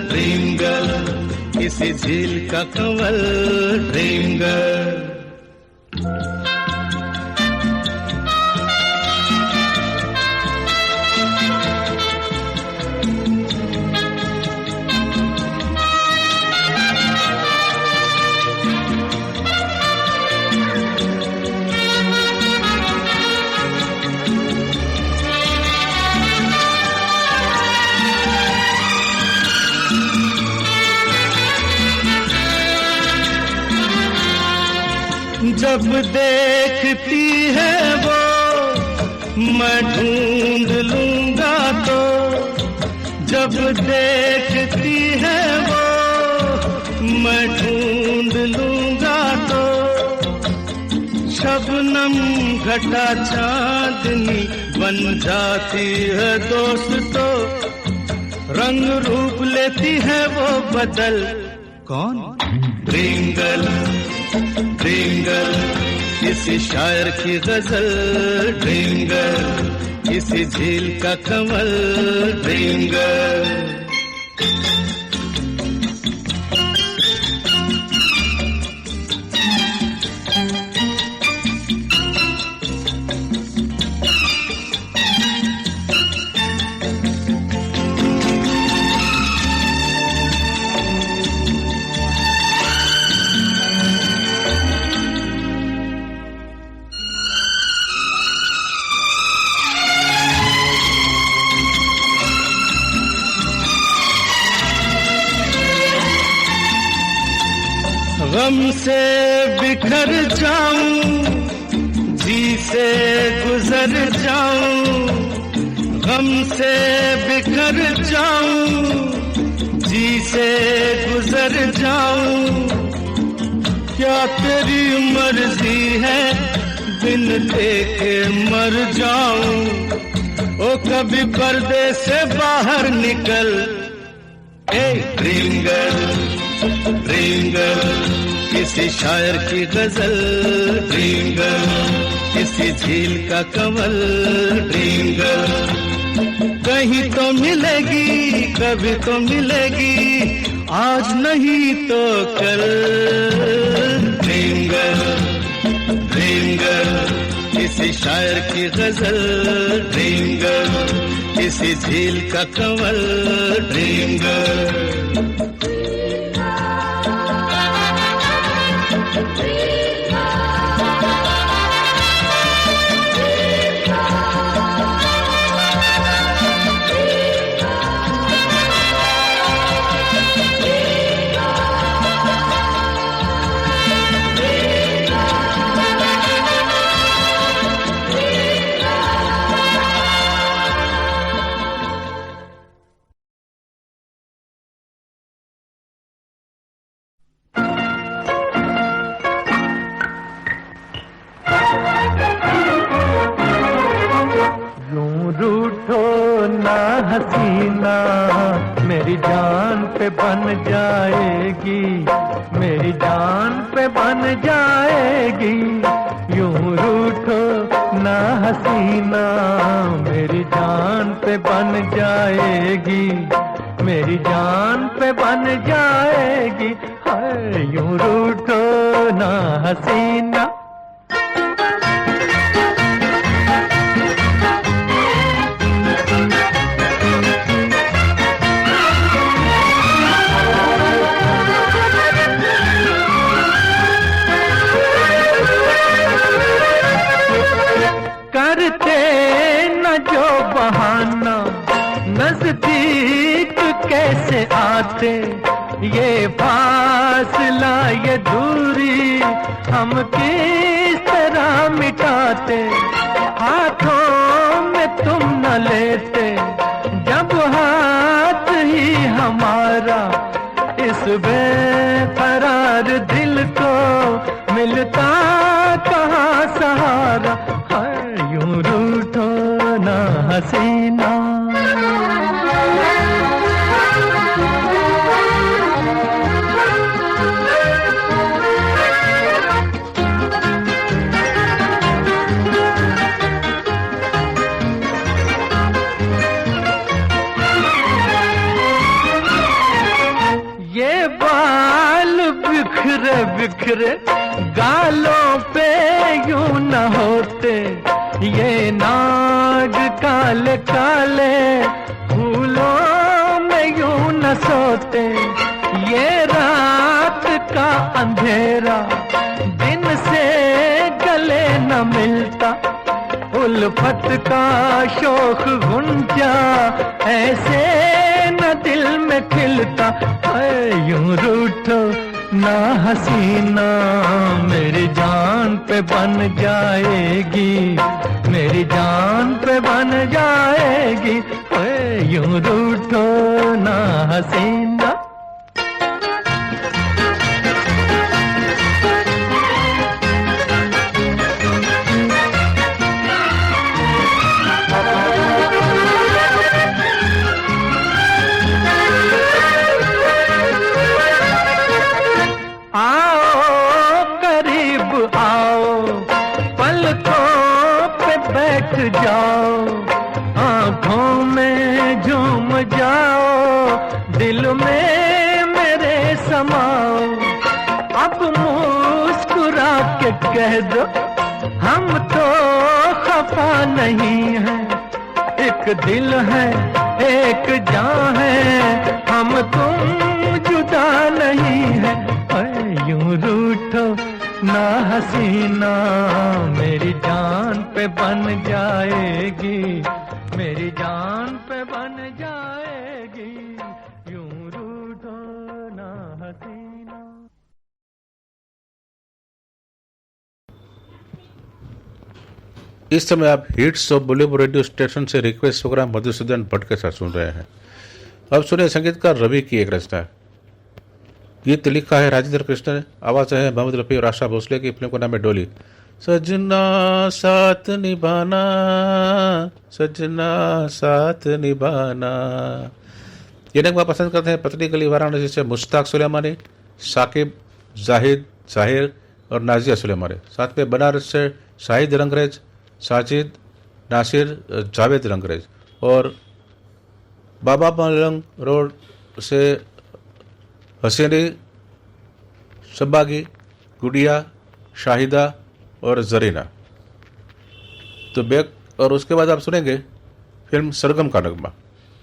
ड्रीम गर्ल किसी झील का कंवल। Dream girl. जब देखती है वो मैं ढूंढ लूंगा तो। जब देखती है वो मैं ढूंढ लूंगा तो। शबनम घटा चांदनी बन जाती है दोस्त तो। रंग रूप लेती है वो बदल। कौन? ड्रीम गर्ल किसी शायर की गजल। ड्रीम गर्ल किसी झील का कमल। Dream girl. गम से बिखर जाऊं जी से गुजर जाऊं। गम से बिखर जाऊं जी से गुजर जाऊं। क्या तेरी मर्जी है बिन देखे मर जाऊं। ओ कभी पर्दे से बाहर निकल। ड्रीम गर्ल किसी शायर की गजल। ड्रीम गर्ल किसी झील का कंवल। ड्रीम गर्ल कहीं तो मिलेगी कभी तो मिलेगी। आज नहीं तो कल। ड्रीम गर्ल किसी शायर की गजल। ड्रीम गर्ल किसी झील का कंवल। Dream girl. हसीना मेरी जान पे बन जाएगी। मेरी जान पे बन जाएगी, यूं रूठो ना हसीना, मेरी जान पे बन जाएगी, मेरी जान पे बन जाएगी, हाय यूं रूठो ना हसीना। करते न जो बहाना, नजदीक कैसे आते, ये फासला ये दूरी हम किस तरह मिटाते, हाथों में तुम न लेते जब हाथ ही हमारा, इस बेकरार दिल को मिलता कहाँ सहारा, हाय यूं रूठो ना हसीना। ये बाल बिखरे बिखरे गालों पे यूं न होते, ये नाग काले काले फूलों में यूं न सोते, ये रात का अंधेरा दिन से गले न मिलता, उल्फत का शोक गुंजा ऐसे न दिल में खिलता, यूं रूठो ना हसीना, मेरी जान पे बन जाएगी, मेरी जान पे बन जाएगी, यूं रूठो ना हसीना। आओ करीब आओ, पलकों पे बैठ जाओ, आंखों में झूम जाओ, दिल में मेरे समाओ, अब मुस्कुरा के कह दो हम तो खफा नहीं है, एक दिल है एक जान है, हम तुम जुदा नहीं है, यूं रूठो ना हसीना, मेरी जान पे बन जाएगी, मेरी जान पे बन जाएगी, यूं रूठो ना हसीना। इस समय आप hits of Bollywood radio station से रिक्वेस्ट प्रोग्राम मधुसूदन भट्ट के साथ सुन रहे हैं। अब सुनिए संगीतकार रवि की एक रचना। गीत लिखा है राजेंद्र कृष्ण ने, आवाज़ है मोहम्मद रफ़ी और आशा भोसले की। फिल्म का नाम है डोली। सजना साथ निभाना, सजना साथ निभाना। ये नगमा पसंद करते हैं पतली गली वाराणसी से मुश्ताक सुलेमानी, साकिब, जाहिद, जाहिर और नाजिया सुलेमानी। साथ में बनारस से शाहिद रंगरेज, साजिद, नासिर, जावेद रंगरेज और बाबा मलंग रोड से हसीनी, शबागी, गुड़िया, शाहिदा और जरीना। तो बैक और उसके बाद आप सुनेंगे फिल्म सरगम का नगमा।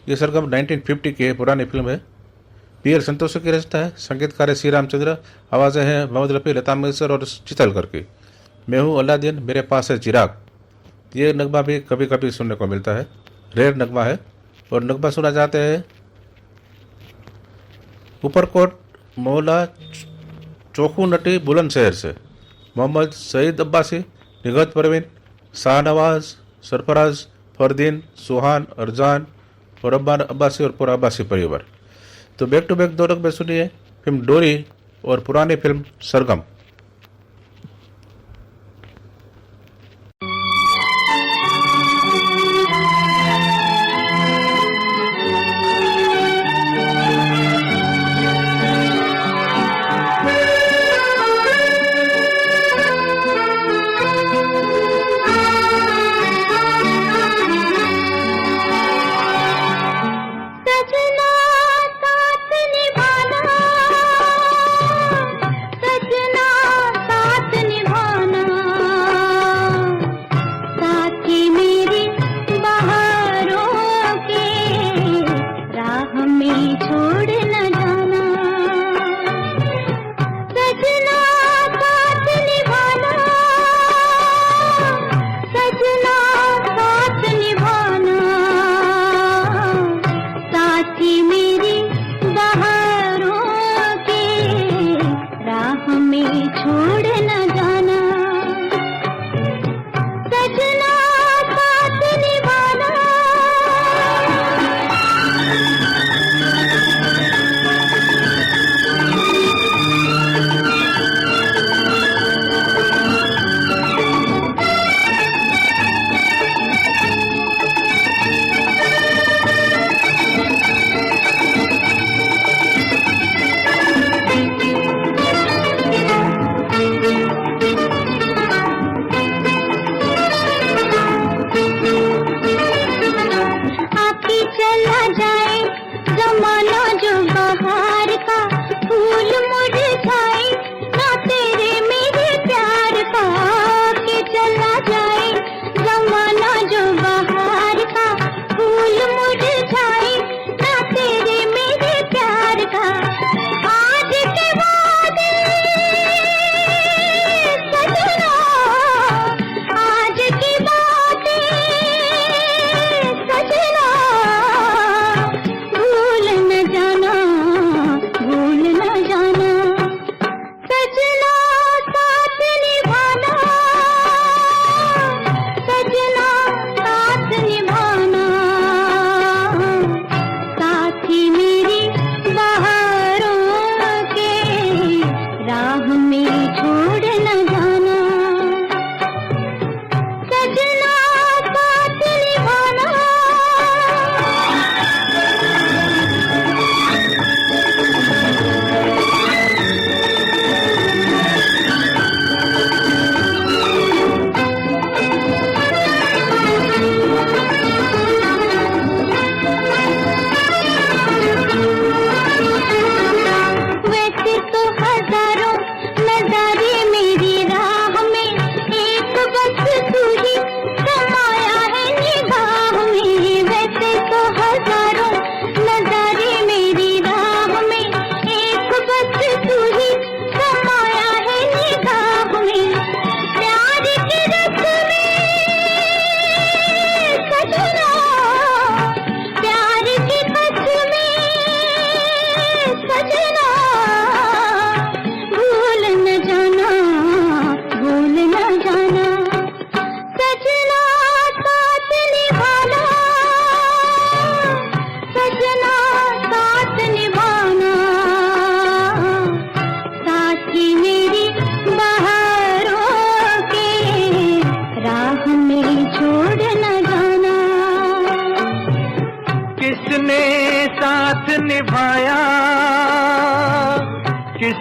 ये सरगम 1950 की है, पुरानी फिल्म है। पी.एल. संतोष की रचना है, संगीतकार है श्री रामचंद्र, आवाज़ें हैं मोहम्मद रफ़ी, लता मंगेशकर और चितलकर की। मैं हूँ अलादीन, मेरे पास है चिराग। ये नगमा भी कभी कभी सुनने को मिलता है, रेयर नगमा है। और नगमा सुना जाते हैं ऊपरकोट मौला चौखू नटी बुलंदशहर से मोहम्मद सईद अब्बासी, निगत परवीन, शाहनवाज, सरफराज, फरदीन, सुहान, अरजान और अब्बान अब्बासी और पूरा अब्बासी परिवार। तो बैक टू बैक दो नगमे सुनिए, फिल्म डोरी और पुरानी फिल्म सरगम।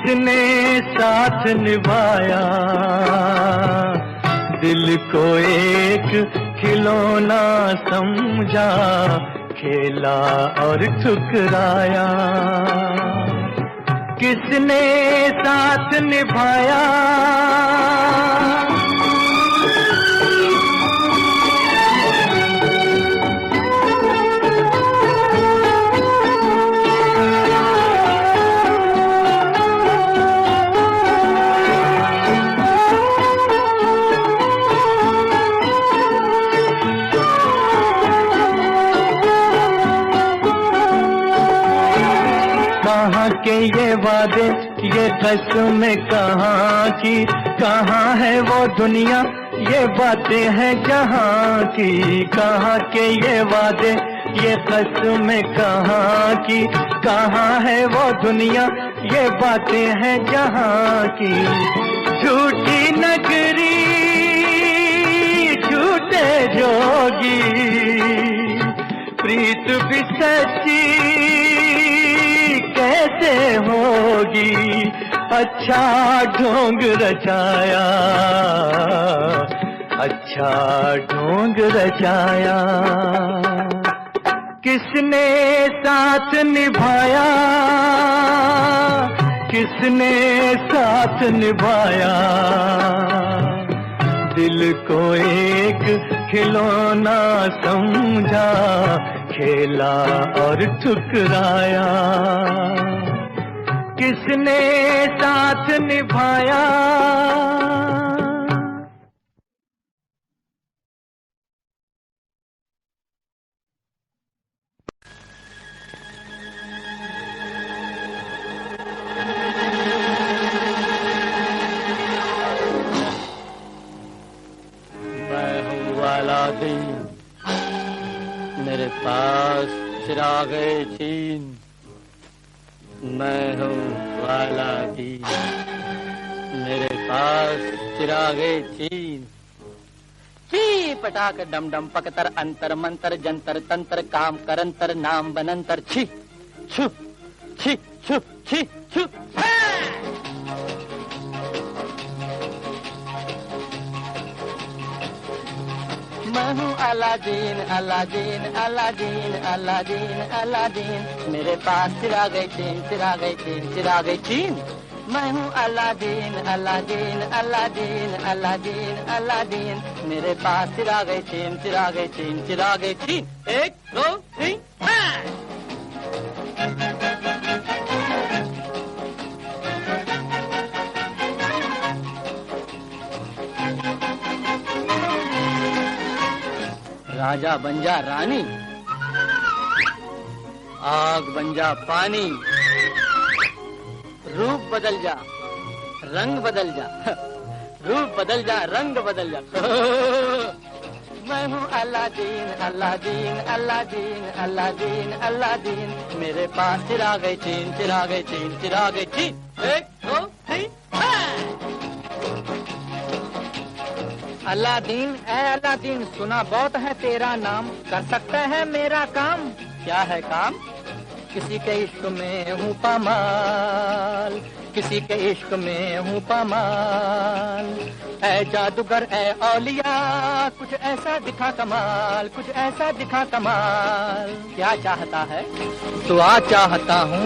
किसने साथ निभाया, दिल को एक खिलौना समझा, खेला और ठुकराया। किसने साथ निभाया, कहाँ के ये वादे, ये कसमें कहाँ की, कहाँ है वो दुनिया, ये बातें हैं जहाँ की। कहाँ के ये वादे, ये कसमें कहाँ की, कहाँ है वो दुनिया, ये बातें हैं जहाँ की। झूठी नगरी, झूठे जोगी, प्रीत भी सच्ची कैसे होगी। अच्छा ढोंग रचाया, अच्छा ढोंग रचाया। किसने साथ निभाया, किसने साथ निभाया, दिल को एक खिलौना समझा, खेला और ठुकराया। किसने साथ निभाया। मैं हूँ अलादीन, मेरे पास चिरागे चीन। मैं हूँ अलादीन, मेरे पास चिरागे चीन। ची पटाक डम डम पकतर अंतर मंतर जंतर तंत्र काम करंतर नाम बनंतर छी छु छी छु छी छु। मैं हूँ Aladdin Aladdin Aladdin Aladdin Aladdin, मेरे पास चिरागे चीन चिरागे चीन चिरागे चीन। मैं हूँ Aladdin Aladdin Aladdin Aladdin Aladdin, मेरे पास चिरागे चीन चिरागे चीन चिरागे चीन। 1 2 3 राजा बन जा रानी, आग बन जा पानी, रूप बदल जा रंग बदल जा, रूप बदल जा रंग बदल जा। मैं हूँ Aladdin Aladdin Aladdin Aladdin Aladdin, मेरे पास चिरागे चीन चिरागे चीन चिरागे चीन। 1 2 3 अलादीन ऐ अलादीन, सुना बहुत है तेरा नाम, कर सकता है मेरा काम। क्या है काम? किसी के इश्क में हूँ पामाल, किसी के इश्क में हूँ पामाल। ऐ जादूगर ऐ औलिया, कुछ ऐसा दिखा कमाल, कुछ ऐसा दिखा कमाल। क्या चाहता है? दुआ चाहता हूँ,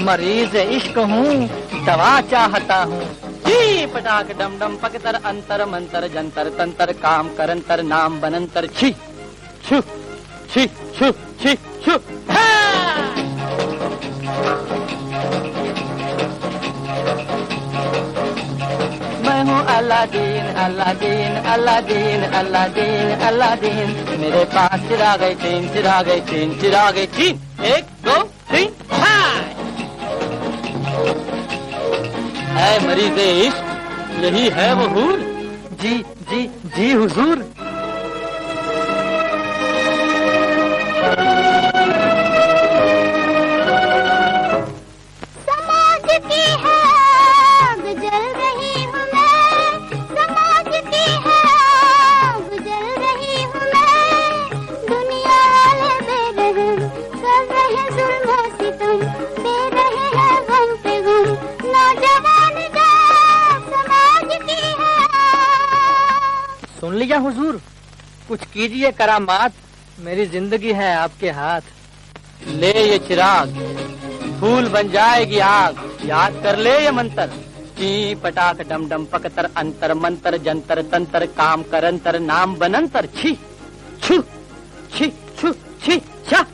मरीज इश्क हूँ, दवा चाहता हूँ। जी पटाक डम डम पकतर अंतर मंतर जंतर तंतर काम करंतर नाम बनंतर छी छु छी छु छी छु। मैं हूँ Aladdin Aladdin Aladdin Aladdin Aladdin, मेरे पास चिरागे चीन चिरागे चीन चिरागे चीन। 1 2 3 है मरीज़ इश्क, यही है वो हूर। जी जी जी हुजूर। समाज की है आग जल रही हूँ मैं, समाज की है आग जल रही हूँ मैं। दुनिया वाले बेरहम कर रहे जुल्म सितम, दे रहे हैं गम पे गम। नौजवान मियाँ हुजूर, कुछ कीजिए करामात, मेरी जिंदगी है आपके हाथ। ले ये चिराग, फूल बन जाएगी आग, याद कर ले ये मंत्र। ची पटाख डम डम पकतर अंतर मंतर जंतर तंतर काम करंतर नाम बनंतर छी छू छी छू छी छा।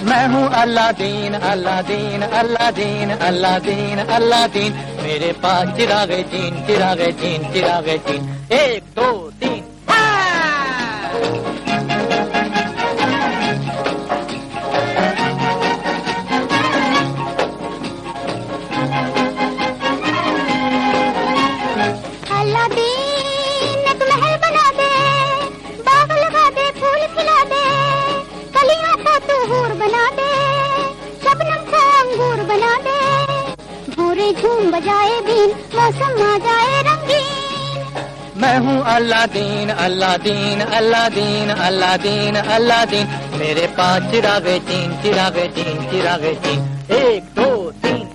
मैं हूँ Aladdin Aladdin Aladdin Aladdin Aladdin, मेरे पास चिरागे चीन चिरागे चीन चिरागे चीन। 1 2 3 अल्लादीन एक महल बना दे, बाग लगा दे, फूल खिला दे, कलियों को तू हूर बना दे, शबनम को अंगूर बना दे, भूरे झूम बजाए बीन, मौसम आ जाए रंगीन। मैं हूँ Aladdin Aladdin Aladdin Aladdin Aladdin, मेरे पास चिरागे चीन चिरागे चीन चिरागे चीन। 1 2 3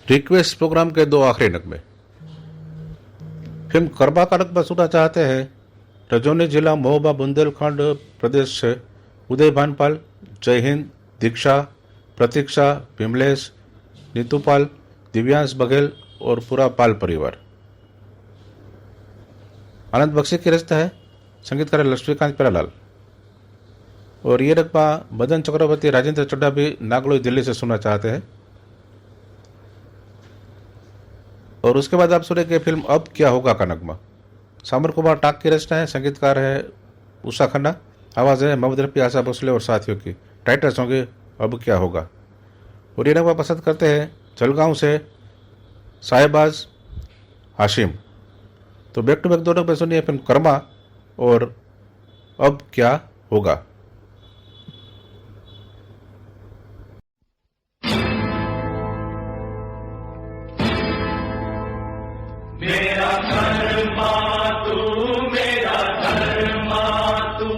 रिक्वेस्ट प्रोग्राम के 2 आखिरी नगमे। फिल्म करबा का नगमा सुनना चाहते हैं रजौनी जिला महोबा बुंदेलखंड प्रदेश से उदय भानपाल, जय हिंद, दीक्षा, प्रतीक्षा, विमलेश, नीतूपाल, दिव्यांश बघेल और पूरा पाल परिवार। आनंद बख्शी की रचना है, संगीतकार लक्ष्मीकांत प्यारालाल। और ये नगमा मदन चक्रवर्ती, राजेंद्र चड्ढा भी नागलोई दिल्ली से सुनना चाहते हैं। और उसके बाद आप सुनेंगे फिल्म अब क्या होगा का नगमा। सामर कुमार टाक की रचना है, संगीतकार है उषा खन्ना, आवाज़ है मोहम्मद रफ़ी, आशा भोसले और साथियों की। टाइटल सॉन्ग है अब क्या होगा। और ये नगमा पसंद करते हैं जलगांव से साहेबाज हाशिम। तो बैक टू बैक 2 नगमे सुनिए फिल्म कर्मा और अब क्या होगा। मेरा धर्मा तू, मेरा धर्मा तू,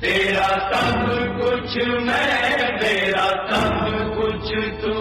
तेरा सब कुछ मैं, मेरा सब कुछ तू।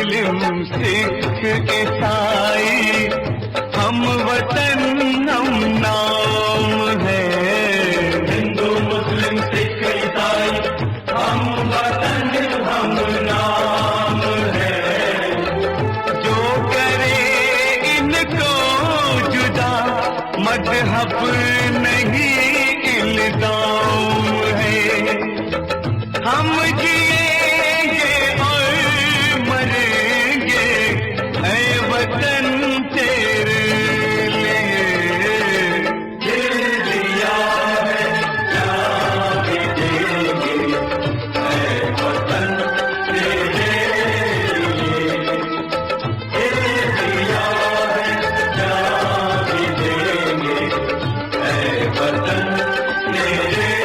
मुस्लिम सिख ईसाई, हम वतन हम नाम है। हिंदू मुस्लिम सिख ईसाई, हम वतन हम नाम है। जो करे इनको जुदा, मजहब नहीं इल्जाम है। हम जिएंगे और मरेंगे ऐ वतन तेरे लिए। दिल दिया है जान भी देंगे ऐ वतन तेरे लिए। दिल दिया है जान भी देंगे ऐ वतन तेरे लिए।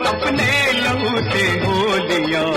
अपने लहू से होलियां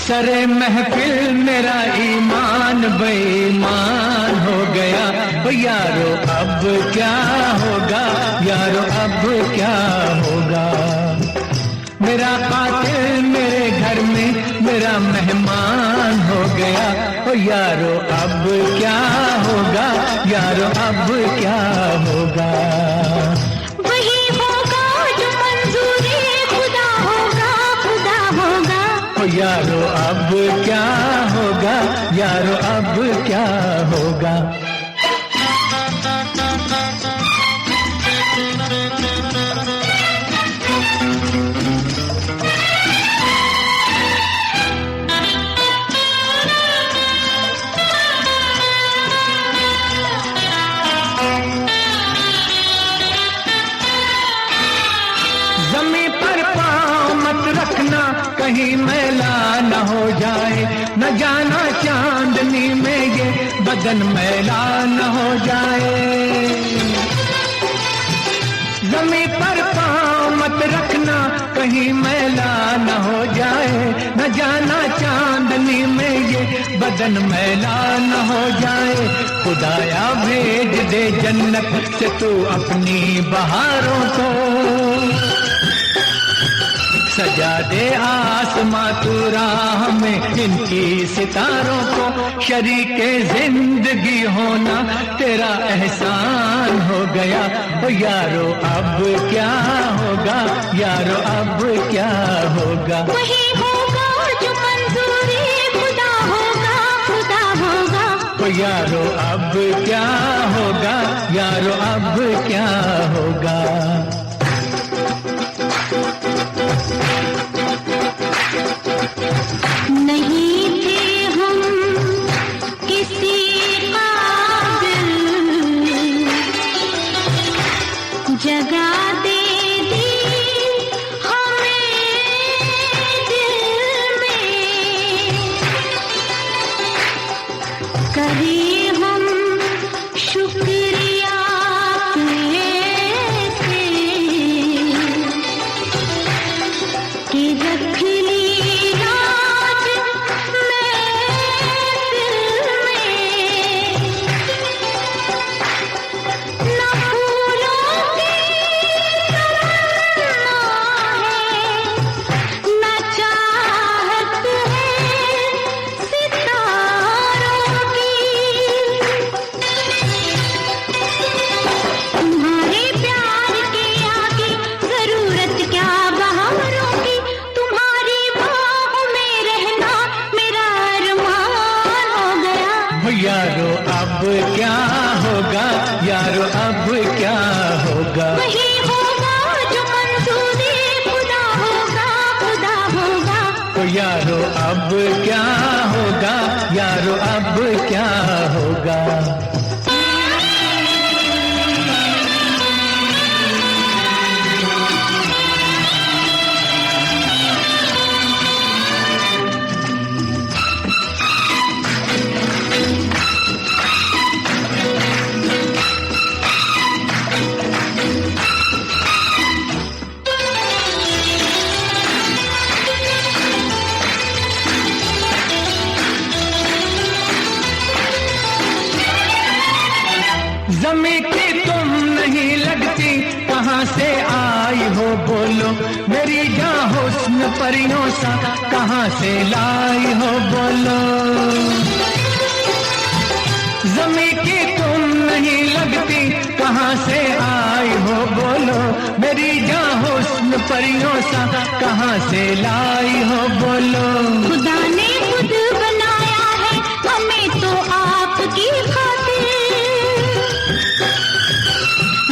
सरे महफिल मेरा ईमान बेईमान हो गया। ओ यारो अब क्या होगा, यारो अब क्या होगा। मेरा कातिल मेरे घर में मेरा मेहमान हो गया। ओ यारो अब क्या होगा, यारो अब क्या होगा। वही होगा जो मंजूरी खुदा होगा, खुदा होगा। ओ यारो अब क्या होगा, यारो अब क्या होगा। कहीं मैला न हो जाए, न जाना चांदनी में ये बदन मैला न हो जाए। जमीन पर पाँव मत रखना कहीं मैला न हो जाए, न जाना चांदनी में ये बदन मैला न हो जाए। खुदाया भेज दे जन्नत से तू अपनी बहारों को, सजा दे आसमां तू राह में इनकी सितारों को। शरीके जिंदगी होना तेरा एहसान हो गया। ओ यारो अब क्या होगा, यारो अब क्या होगा। वही होगा जो मंजूरी खुदा होगा, खुदा होगा। ओ यारो अब क्या होगा, यारो अब क्या होगा। नहीं थे हम किसी काबिल, जगा दे दी हमें दिल में। करे हम शुक्रिया कैसे कि रख ली राज महफिल में। न फूलों की तमन्ना है, न चाहत है सितारों की। तुम्हारे प्यार के आगे जरूरत क्या बहारों की। तुम्हारी बाहों में रहना मेरा अरमान हो गया। ओ यारो अब क्या होगा, यारो अब क्या होगा। वही होगा जो मंजूरी खुदा होगा, खुदा होगा। ओ यारो अब क्या होगा, यारो अब क्या होगा। जमी की तुम नहीं लगती, कहाँ से आई हो बोलो। मेरी जान हुस्न परियों सा कहाँ से लाई हो बोलो। जमी की तुम नहीं लगती, कहाँ से आई हो बोलो। मेरी जान हुस्न परियों सा कहाँ से लाई हो बोलो। खुदा ने खुद बनाया है हमें तो आपकी खातिर।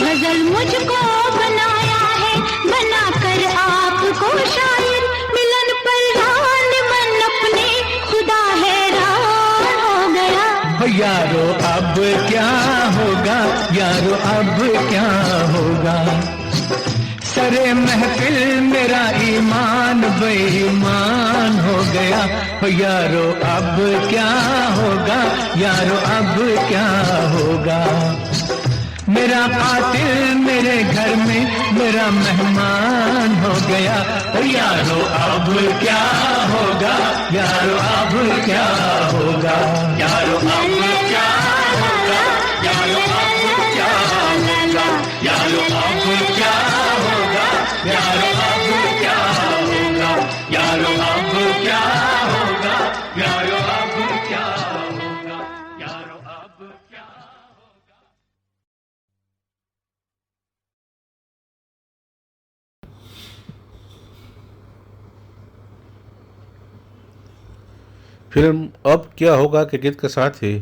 गजल मुझको बनाया है बनाकर आपको शायर। मिलन पर रान मन अपने खुदा हैरान हो गया। ओ यारो अब क्या होगा, यारो अब क्या होगा। सरे महफिल मेरा ईमान बेईमान हो गया। ओ यारो अब क्या होगा, यारो अब क्या होगा। मेरा कातिल मेरे घर में मेरा मेहमान हो गया। ओ यारो अब क्या होगा, यारो अब क्या होगा। यारो अब क्या होगा, यारो अब क्या होगा। यारो अब क्या होगा, यारो अब क्या होगा। यारो अब क्या होगा, यारो अब क्या होगा। यारो अब क्या होगा। फिल्म अब क्या होगा के गीत के साथ ही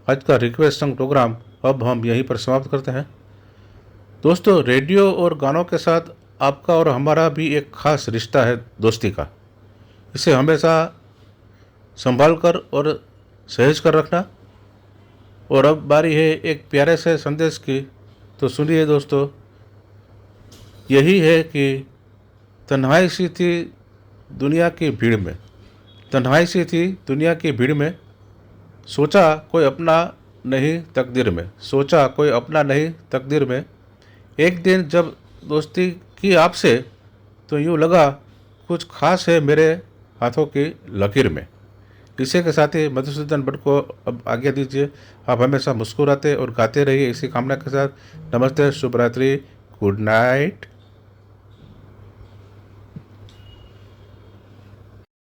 आज का रिक्वेस्ट सॉन्ग प्रोग्राम अब हम यहीं पर समाप्त करते हैं। दोस्तों, रेडियो और गानों के साथ आपका और हमारा भी एक खास रिश्ता है दोस्ती का। इसे हमेशा संभाल कर और सहेज कर रखना। और अब बारी है एक प्यारे से संदेश की, तो सुनिए दोस्तों। यही है कि तन्हाई सी थी दुनिया की भीड़ में, तन्हाई सी थी दुनिया की भीड़ में, सोचा कोई अपना नहीं तकदीर में, सोचा कोई अपना नहीं तकदीर में। एक दिन जब दोस्ती की आपसे तो यूँ लगा कुछ खास है मेरे हाथों की लकीर में। इसी के साथ ही मधुसूदन भट्ट को अब आज्ञा दीजिए। आप हमेशा मुस्कुराते और गाते रहिए, इसी कामना के साथ नमस्ते, शुभ रात्रि, गुड नाइट।